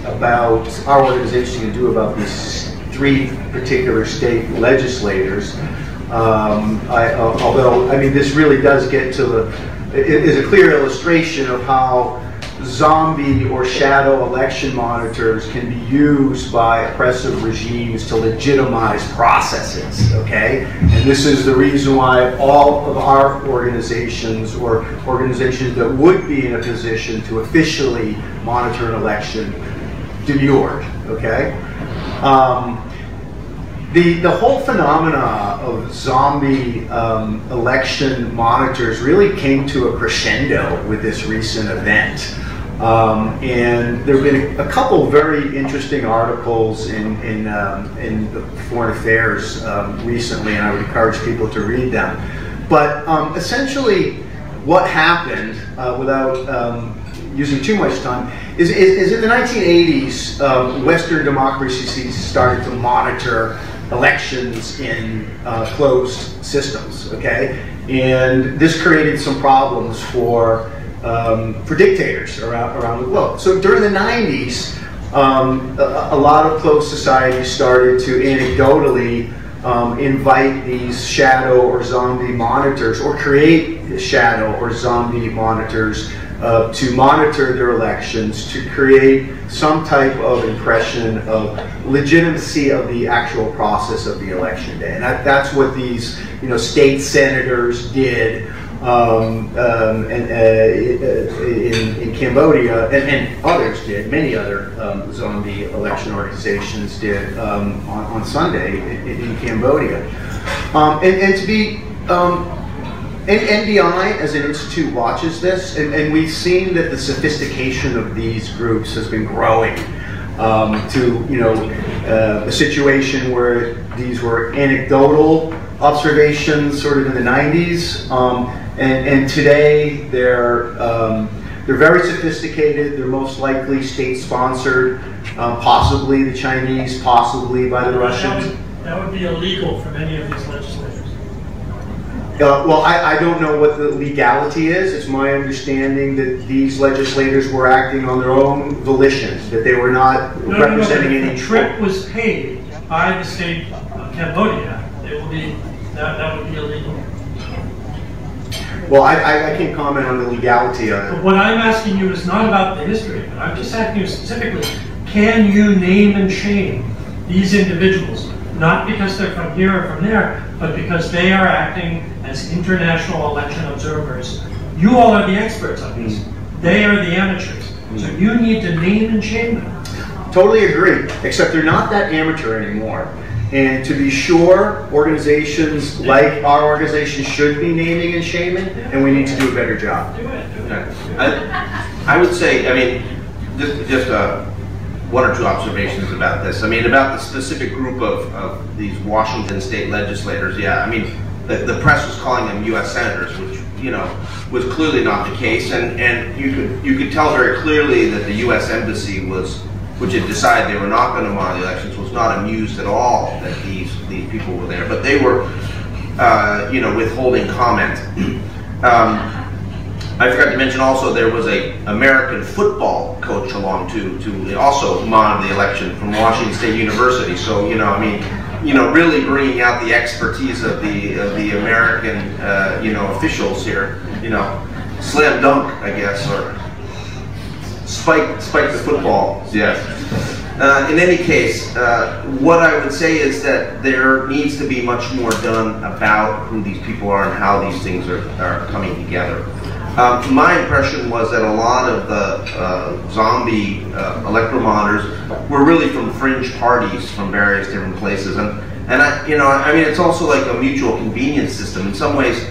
about our organization can do about these three particular state legislators. Although I mean this really does get to is a clear illustration of how zombie or shadow election monitors can be used by oppressive regimes to legitimize processes, okay? And this is the reason why all of our organizations or organizations that would be in a position to officially monitor an election demurred, okay? The whole phenomena of zombie election monitors really came to a crescendo with this recent event. And there have been a couple very interesting articles in Foreign Affairs recently, and I would encourage people to read them. But essentially, what happened, without using too much time, is in the 1980s, Western democracies started to monitor elections in closed systems, okay? And this created some problems for dictators around the globe. So during the 90s, a lot of closed societies started to anecdotally invite these shadow or zombie monitors or create shadow or zombie monitors to monitor their elections, to create some type of impression of legitimacy of the actual process of the election day. And that's what these state senators did in Cambodia, and others did, many other zombie election organizations did on Sunday in Cambodia. And to be, NDI as an institute watches this, and we've seen that the sophistication of these groups has been growing to a situation where these were anecdotal observations sort of in the 90s, and today they're very sophisticated. They're most likely state-sponsored, possibly the Chinese, possibly by the Russians. That would be illegal for many of these legislators. Well, I don't know what the legality is. It's my understanding that these legislators were acting on their own volition, that they were not representing any. The trip was paid by the state of Cambodia. It will be that would be illegal. Well, I can't comment on the legality of it. But what I'm asking you is not about the history. But I'm just asking you specifically: can you name and shame these individuals? Not because they're from here or from there, but because they are acting as international election observers. You all are the experts on this. They are the amateurs. So you need to name and shame them. Totally agree, except they're not that amateur anymore. And to be sure, organizations like our organization should be naming and shaming, and we need to do a better job. Do it. I would say, I mean, just one or two observations about this. I mean, about the specific group of these Washington state legislators, yeah, I mean, the press was calling them U.S. senators, which, was clearly not the case, and you could tell very clearly that the U.S. embassy which had decided they were not going to monitor the elections, was not amused at all that these people were there, but they were, withholding comment. I forgot to mention also there was a American football coach along to also monitor the election from Washington State University. So, really bringing out the expertise of the American, officials here. Slam dunk, I guess, or spike the football. Yes. In any case, what I would say is that there needs to be much more done about who these people are and how these things are coming together. My impression was that a lot of the zombie electoral monitors were really from fringe parties from various different places, and it's also like a mutual convenience system. In some ways,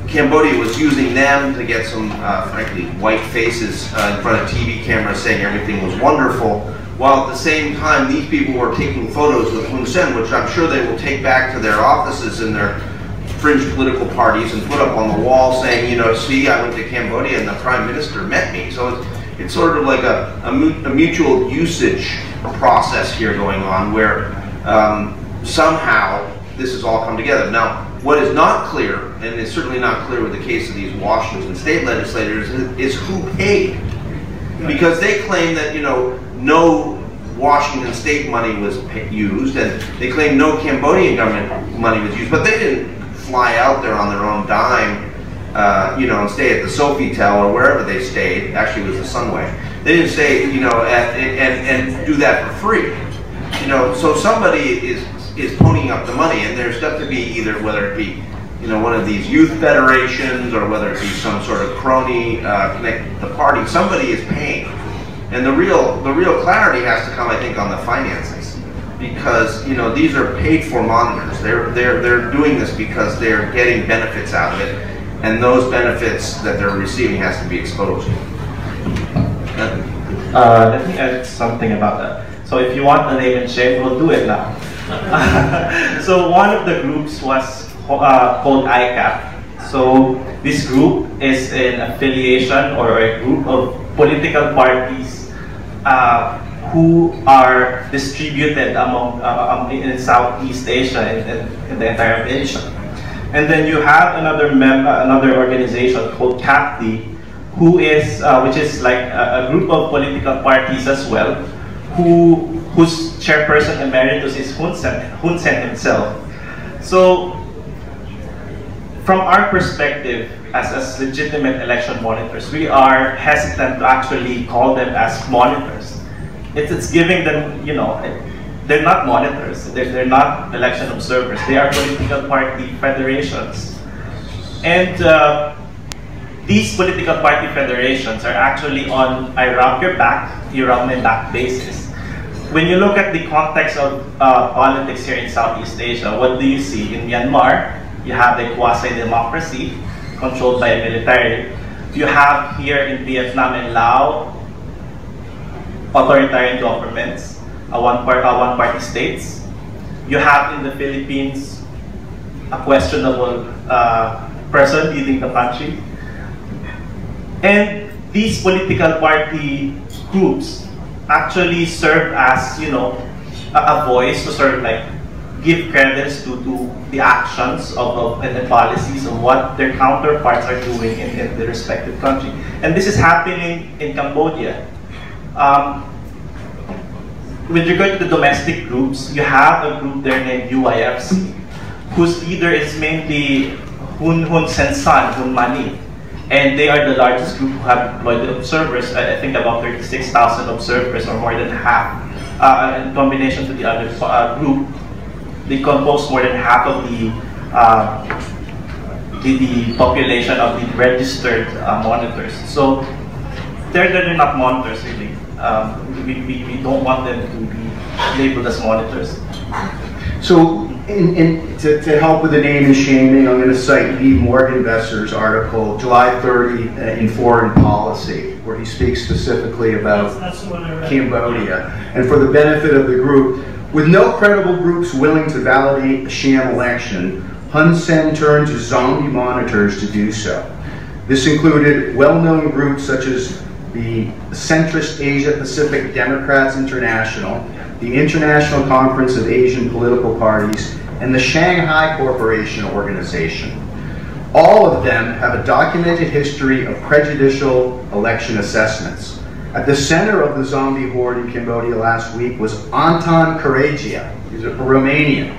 Cambodia was using them to get some, frankly, white faces in front of TV cameras saying everything was wonderful, while at the same time these people were taking photos with Hun Sen, which I'm sure they will take back to their offices in their fringe political parties and put up on the wall saying, see, I went to Cambodia and the Prime Minister met me. So it's sort of like a mutual usage process here going on where somehow this has all come together. Now, what is not clear, and it's certainly not clear with the case of these Washington state legislators, is who paid. Because they claim that, no Washington state money was used, and they claim no Cambodian government money was used, but they didn't fly out there on their own dime, and stay at the Sofitel or wherever they stayed. Actually, it was the Sunway. They didn't stay, and do that for free. So somebody is ponying up the money, and there's got to be either, whether it be, one of these youth federations or whether it be some sort of crony connected to the party, somebody is paying. And the real clarity has to come, I think, on the finances, because these are paid for monitors. They're doing this because they're getting benefits out of it, and those benefits that they're receiving has to be exposed. Let me add something about that. So if you want a name and shame, we'll do it now. So one of the groups was called ICAP. So this group is an affiliation or a group of political parties who are distributed among in Southeast Asia and the entire Asia. And then you have another organization called CAPTI, which is like a group of political parties as well, whose chairperson emeritus is Hun Sen himself. So, from our perspective, as legitimate election monitors, we are hesitant to actually call them as monitors. It's giving them, they're not monitors. They're not election observers. They are political party federations. And these political party federations are actually on I rub your back, you rub my back basis. When you look at the context of politics here in Southeast Asia, what do you see? In Myanmar, you have a quasi-democracy controlled by a military. You have here in Vietnam and Laos, authoritarian governments, one-party states. You have in the Philippines a questionable person leading the country. And these political party groups actually serve as, a voice to sort of like give credence to the actions and the policies of what their counterparts are doing in the respective country. And this is happening in Cambodia. With regard to the domestic groups, you have a group there named UIFC, whose leader is mainly Hun Sen son, Hun Mani. And they are the largest group who have deployed the observers. I think about 36,000 observers, or more than half. In combination to the other group, they compose more than half of the population of the registered monitors. So they're not monitors really. We don't want them to be labeled as monitors. So to help with the name and shaming, I'm going to cite Lee Morgenbesser's article, July 30 in Foreign Policy, where he speaks specifically about Cambodia. And for the benefit of the group, with no credible groups willing to validate the sham election, Hun Sen turned to zombie monitors to do so. This included well-known groups such as the centrist Asia Pacific Democrats International, the International Conference of Asian Political Parties, and the Shanghai Cooperation Organization. All of them have a documented history of prejudicial election assessments. At the center of the zombie horde in Cambodia last week was Anton Karagia. He's a Romanian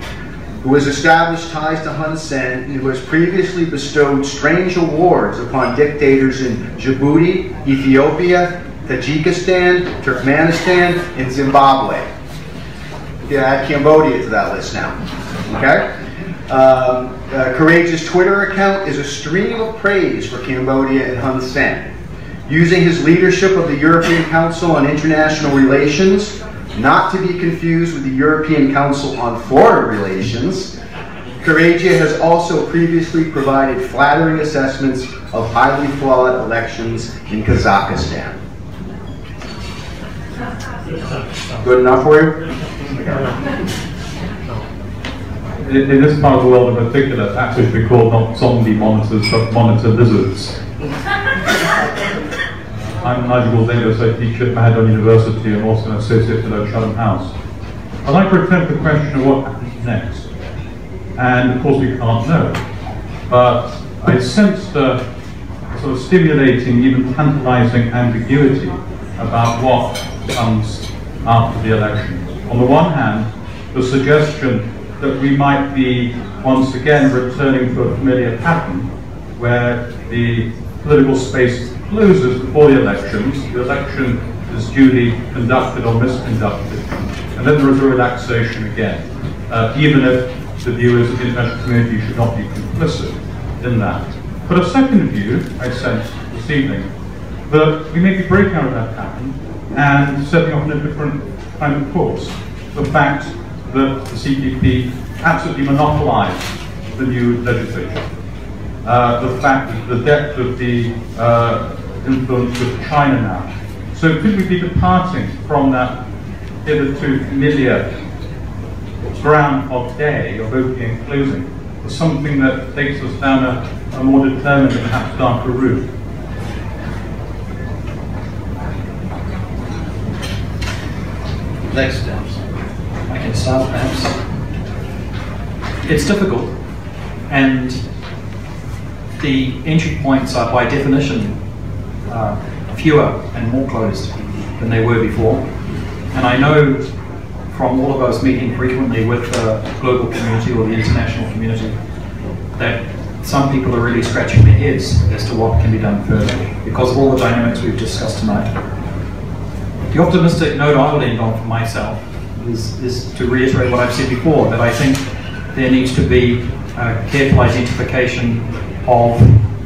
who has established ties to Hun Sen and who has previously bestowed strange awards upon dictators in Djibouti, Ethiopia, Tajikistan, Turkmenistan, and Zimbabwe. You can add Cambodia to that list now. Okay? Karagia's Twitter account is a stream of praise for Cambodia and Hun Sen. Using his leadership of the European Council on International Relations, not to be confused with the European Council on Foreign Relations, Karagia has also previously provided flattering assessments of highly flawed elections in Kazakhstan. Good enough for you? In this part of the world in particular, actually should be called not zombie monitors, but monitor lizards. I'm Nigel Davis, I teach at Mahadum University and also an associate fellow at Chatham House. I'd like to return to the question of what happens next. And of course we can't know. But I sensed a sort of stimulating, even tantalizing ambiguity about what comes after the elections. On the one hand, the suggestion that we might be once again returning to a familiar pattern where the political space closes before the elections, the election is duly conducted or misconducted, and then there is a relaxation again, even if the view is that the international community should not be complicit in that. But a second view, I sense this evening, that we may be breaking out of that pattern and setting off in a different kind of course. The fact that the CPP absolutely monopolized the new legislature. The fact that the depth of the influence of China now. So could we be departing from that hitherto familiar ground of day, of opening and closing, to something that takes us down a more determined and perhaps darker route? Next steps. I can start perhaps. It's difficult, and the entry points are by definition fewer and more closed than they were before. And I know from all of us meeting frequently with the global community or the international community that some people are really scratching their heads as to what can be done further because of all the dynamics we've discussed tonight. The optimistic note I will end on for myself is to reiterate what I've said before, that I think there needs to be careful identification of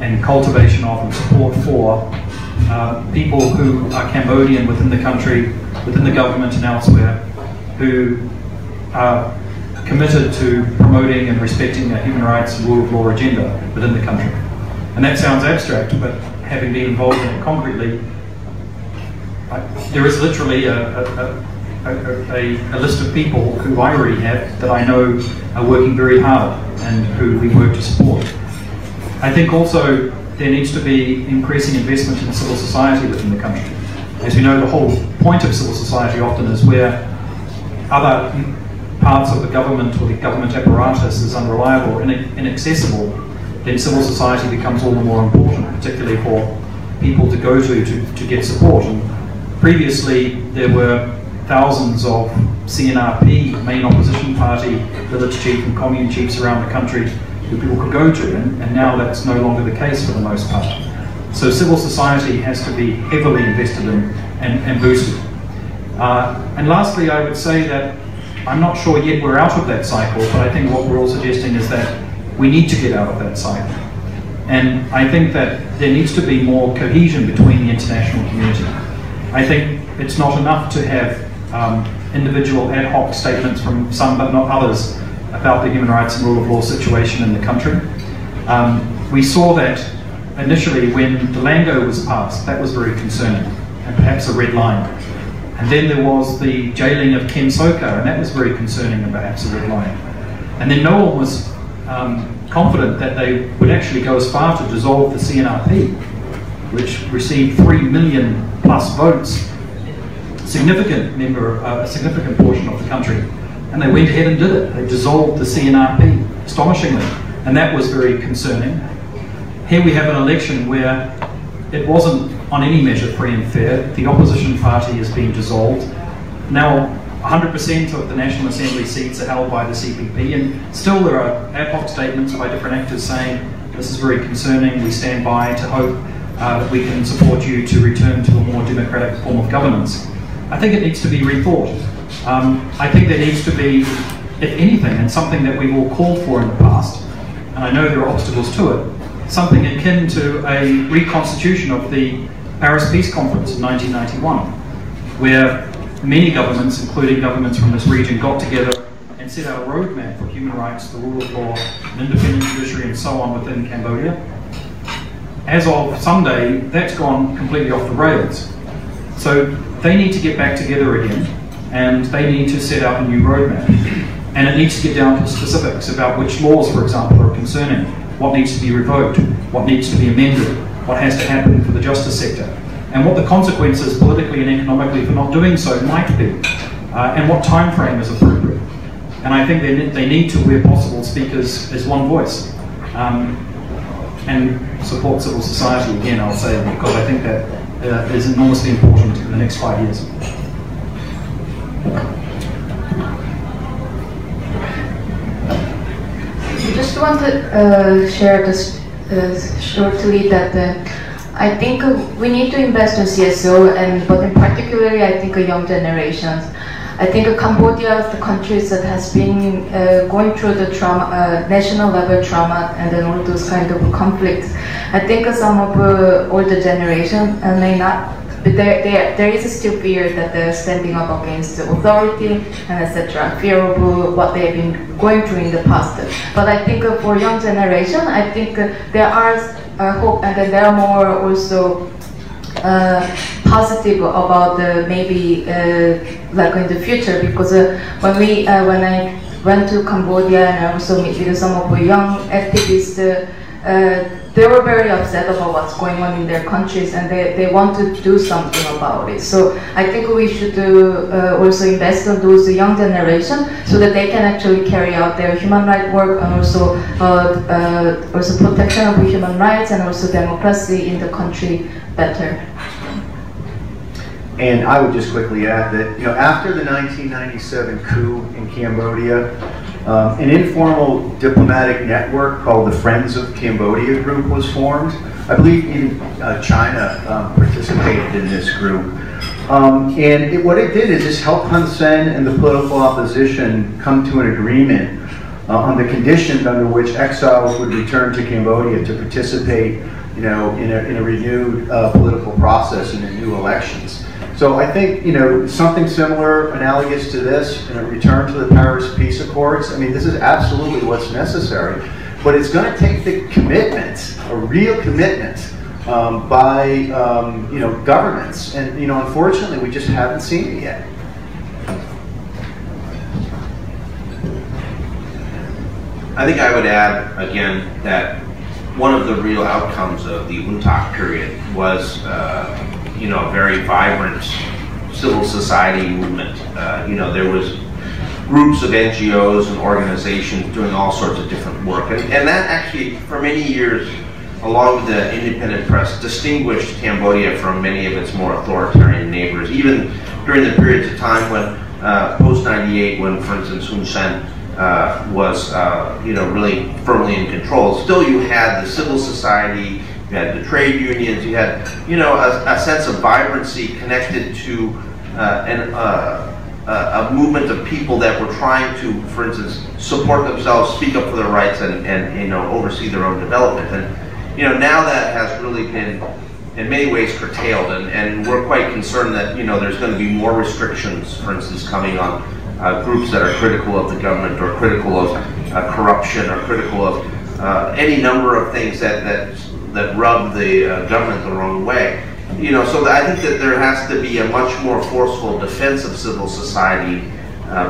and cultivation of and support for people who are Cambodian within the country, within the government and elsewhere, who are committed to promoting and respecting a human rights and rule of law agenda within the country. And that sounds abstract, but having been involved in it concretely, there is literally a list of people who I already have that I know are working very hard and who we work to support. I think also there needs to be increasing investment in civil society within the country. As you know, the whole point of civil society often is where other parts of the government or the government apparatus is unreliable or inaccessible, then civil society becomes all the more important, particularly for people to go to get support. And previously, there were thousands of CNRP, main opposition party, village chief and commune chiefs around the country who people could go to, and now that's no longer the case for the most part. So civil society has to be heavily invested in and boosted. And lastly, I would say that I'm not sure yet we're out of that cycle, but I think what we're all suggesting is that we need to get out of that cycle. And I think that there needs to be more cohesion between the international community. I think it's not enough to have individual ad hoc statements from some but not others about the human rights and rule of law situation in the country. We saw that initially when the Lango was passed. That was very concerning and perhaps a red line. And then there was the jailing of Ken Sokha, and that was very concerning and perhaps a red line. And then no one was confident that they would actually go as far to dissolve the CNRP, which received 3 million plus votes, a significant portion of the country. And they went ahead and did it. They dissolved the CNRP, astonishingly. And that was very concerning. Here we have an election where it wasn't on any measure, free and fair. The opposition party has been dissolved. Now, 100% of the National Assembly seats are held by the CPP, and still there are ad hoc statements by different actors saying, this is very concerning, we stand by to hope that we can support you to return to a more democratic form of governance. I think it needs to be rethought. I think there needs to be, if anything, and something that we've all called for in the past, and I know there are obstacles to it, something akin to a reconstitution of the Paris Peace Conference in 1991, where many governments, including governments from this region, got together and set out a roadmap for human rights, the rule of law, an independent judiciary, and so on within Cambodia. As of Sunday, that's gone completely off the rails. So they need to get back together again, and they need to set out a new roadmap. And it needs to get down to specifics about which laws, for example, are concerning, what needs to be revoked, what needs to be amended, what has to happen for the justice sector, and what the consequences politically and economically for not doing so might be, and what time frame is appropriate. And I think they need to, where possible, speak as one voice, and support civil society again, I'll say, because I think that is enormously important in the next 5 years. I just want to share this shortly that I think we need to invest in CSO, but in particularly I think young generations. I think Cambodia is the countries that has been going through the trauma, national level trauma, and then all those kind of conflicts. I think some of older generation may not, but there is still fear that they're standing up against the authority and etc. Fear of what they've been going through in the past. But I think for young generation, I think there are hope, and then there are more also positive about maybe like in the future, because when I went to Cambodia and I also met with some of the young activists, they were very upset about what's going on in their countries, and they want to do something about it. So I think we should also invest in those young generation so that they can actually carry out their human rights work, and also protection of human rights and also democracy in the country better. And I would just quickly add that, after the 1997 coup in Cambodia, an informal diplomatic network called the Friends of Cambodia group was formed. I believe even China participated in this group. What it did is just help Hun Sen and the political opposition come to an agreement on the conditions under which exiles would return to Cambodia to participate, in a renewed political process and in new elections. So I think, something similar, analogous to this, a return to the Paris Peace Accords. I mean, this is absolutely what's necessary, but it's going to take the commitment, a real commitment, by governments, and unfortunately, we just haven't seen it yet. I think I would add again that one of the real outcomes of the UNTAC period was a very vibrant civil society movement. There was groups of NGOs and organizations doing all sorts of different work. And that actually, for many years, along with the independent press, distinguished Cambodia from many of its more authoritarian neighbors. Even during the periods of time when, post-98, when, for instance, Hun Sen was really firmly in control, still you had the civil society, you had the trade unions, you had a sense of vibrancy connected to a movement of people that were trying to, for instance, support themselves, speak up for their rights, and oversee their own development. And now that has really been in many ways curtailed, and we're quite concerned that there's going to be more restrictions, for instance, coming on groups that are critical of the government, or critical of corruption, or critical of any number of things that rub the government the wrong way. So I think that there has to be a much more forceful defense of civil society,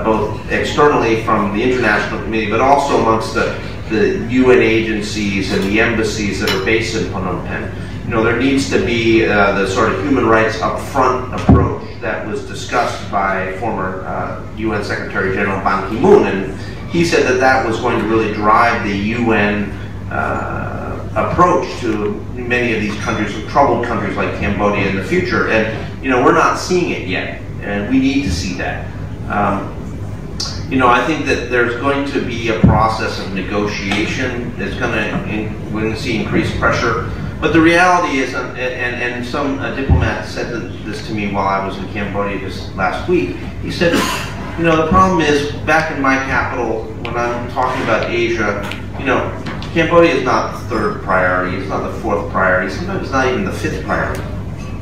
both externally from the international community, but also amongst the UN agencies and the embassies that are based in Phnom Penh. There needs to be the sort of human rights upfront approach that was discussed by former UN Secretary General Ban Ki-moon, and he said that was going to really drive the UN approach to many of these countries, troubled countries like Cambodia in the future. And, you know, we're not seeing it yet, and we need to see that. You know, I think that there's going to be a process of negotiation that's we're going to see increased pressure. But the reality is, and some diplomat said this to me while I was in Cambodia just last week, he said, you know, the problem is, back in my capital, when I'm talking about Asia, you know, Cambodia is not the third priority, it's not the fourth priority, sometimes it's not even the fifth priority.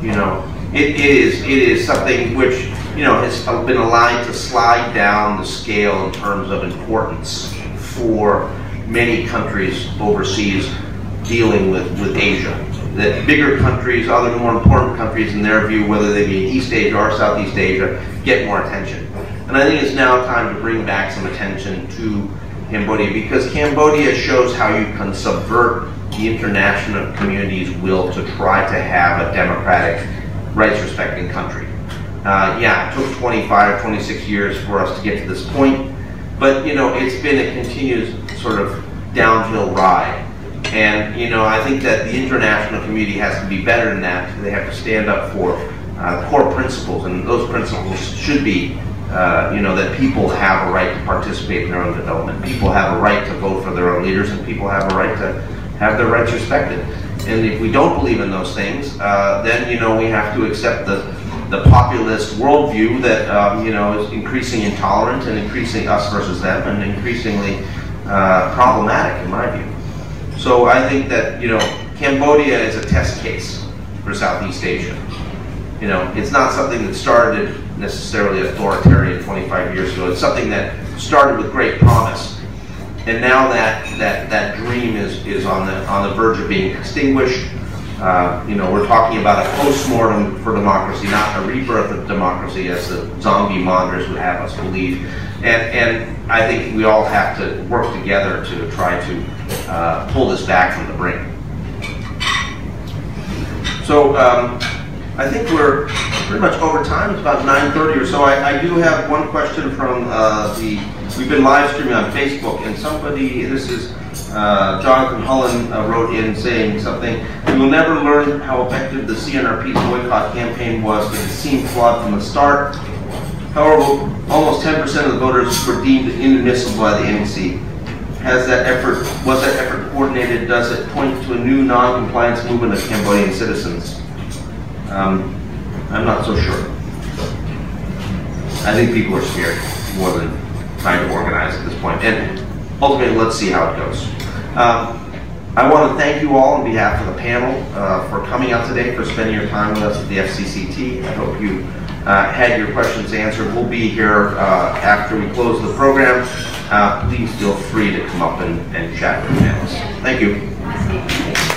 You know, it is something which, you know, has been allowed to slide down the scale in terms of importance for many countries overseas dealing with Asia. That bigger countries, other more important countries in their view, whether they be in East Asia or Southeast Asia, get more attention. And I think it's now time to bring back some attention to Cambodia, because Cambodia shows how you can subvert the international community's will to try to have a democratic, rights-respecting country. Yeah, it took 25 or 26 years for us to get to this point, but you know, it's been a continuous sort of downhill ride. And you know, I think that the international community has to be better than that. They have to stand up for core principles, and those principles should be, you know, that people have a right to participate in their own development. People have a right to vote for their own leaders, and people have a right to have their rights respected. And if we don't believe in those things, then you know, we have to accept the populist worldview that you know, is increasing intolerant and increasing us versus them, and increasingly problematic in my view. So I think that, you know, Cambodia is a test case for Southeast Asia. You know, it's not something that started necessarily authoritarian 25 years ago. It's something that started with great promise, and now that dream is on the verge of being extinguished. You know, we're talking about a post-mortem for democracy, not a rebirth of democracy, as the zombie mongers would have us believe. And I think we all have to work together to try to pull this back from the brink. So I think we're pretty much over time. It's about 9:30 or so. I do have one question from we've been live streaming on Facebook, and somebody, this is Jonathan Hullen, wrote in saying something: "We will never learn how effective the CNRP's boycott campaign was, because it seemed flawed from the start. However, almost 10% of the voters were deemed inadmissible by the NC. Was that effort coordinated? Does it point to a new non-compliance movement of Cambodian citizens?" I'm not so sure. I think people are scared more than trying to organize at this point. And ultimately, let's see how it goes. I want to thank you all on behalf of the panel for coming out today, for spending your time with us at the FCCT. I hope you had your questions answered. We'll be here after we close the program. Please feel free to come up and chat with the panelists. Thank you.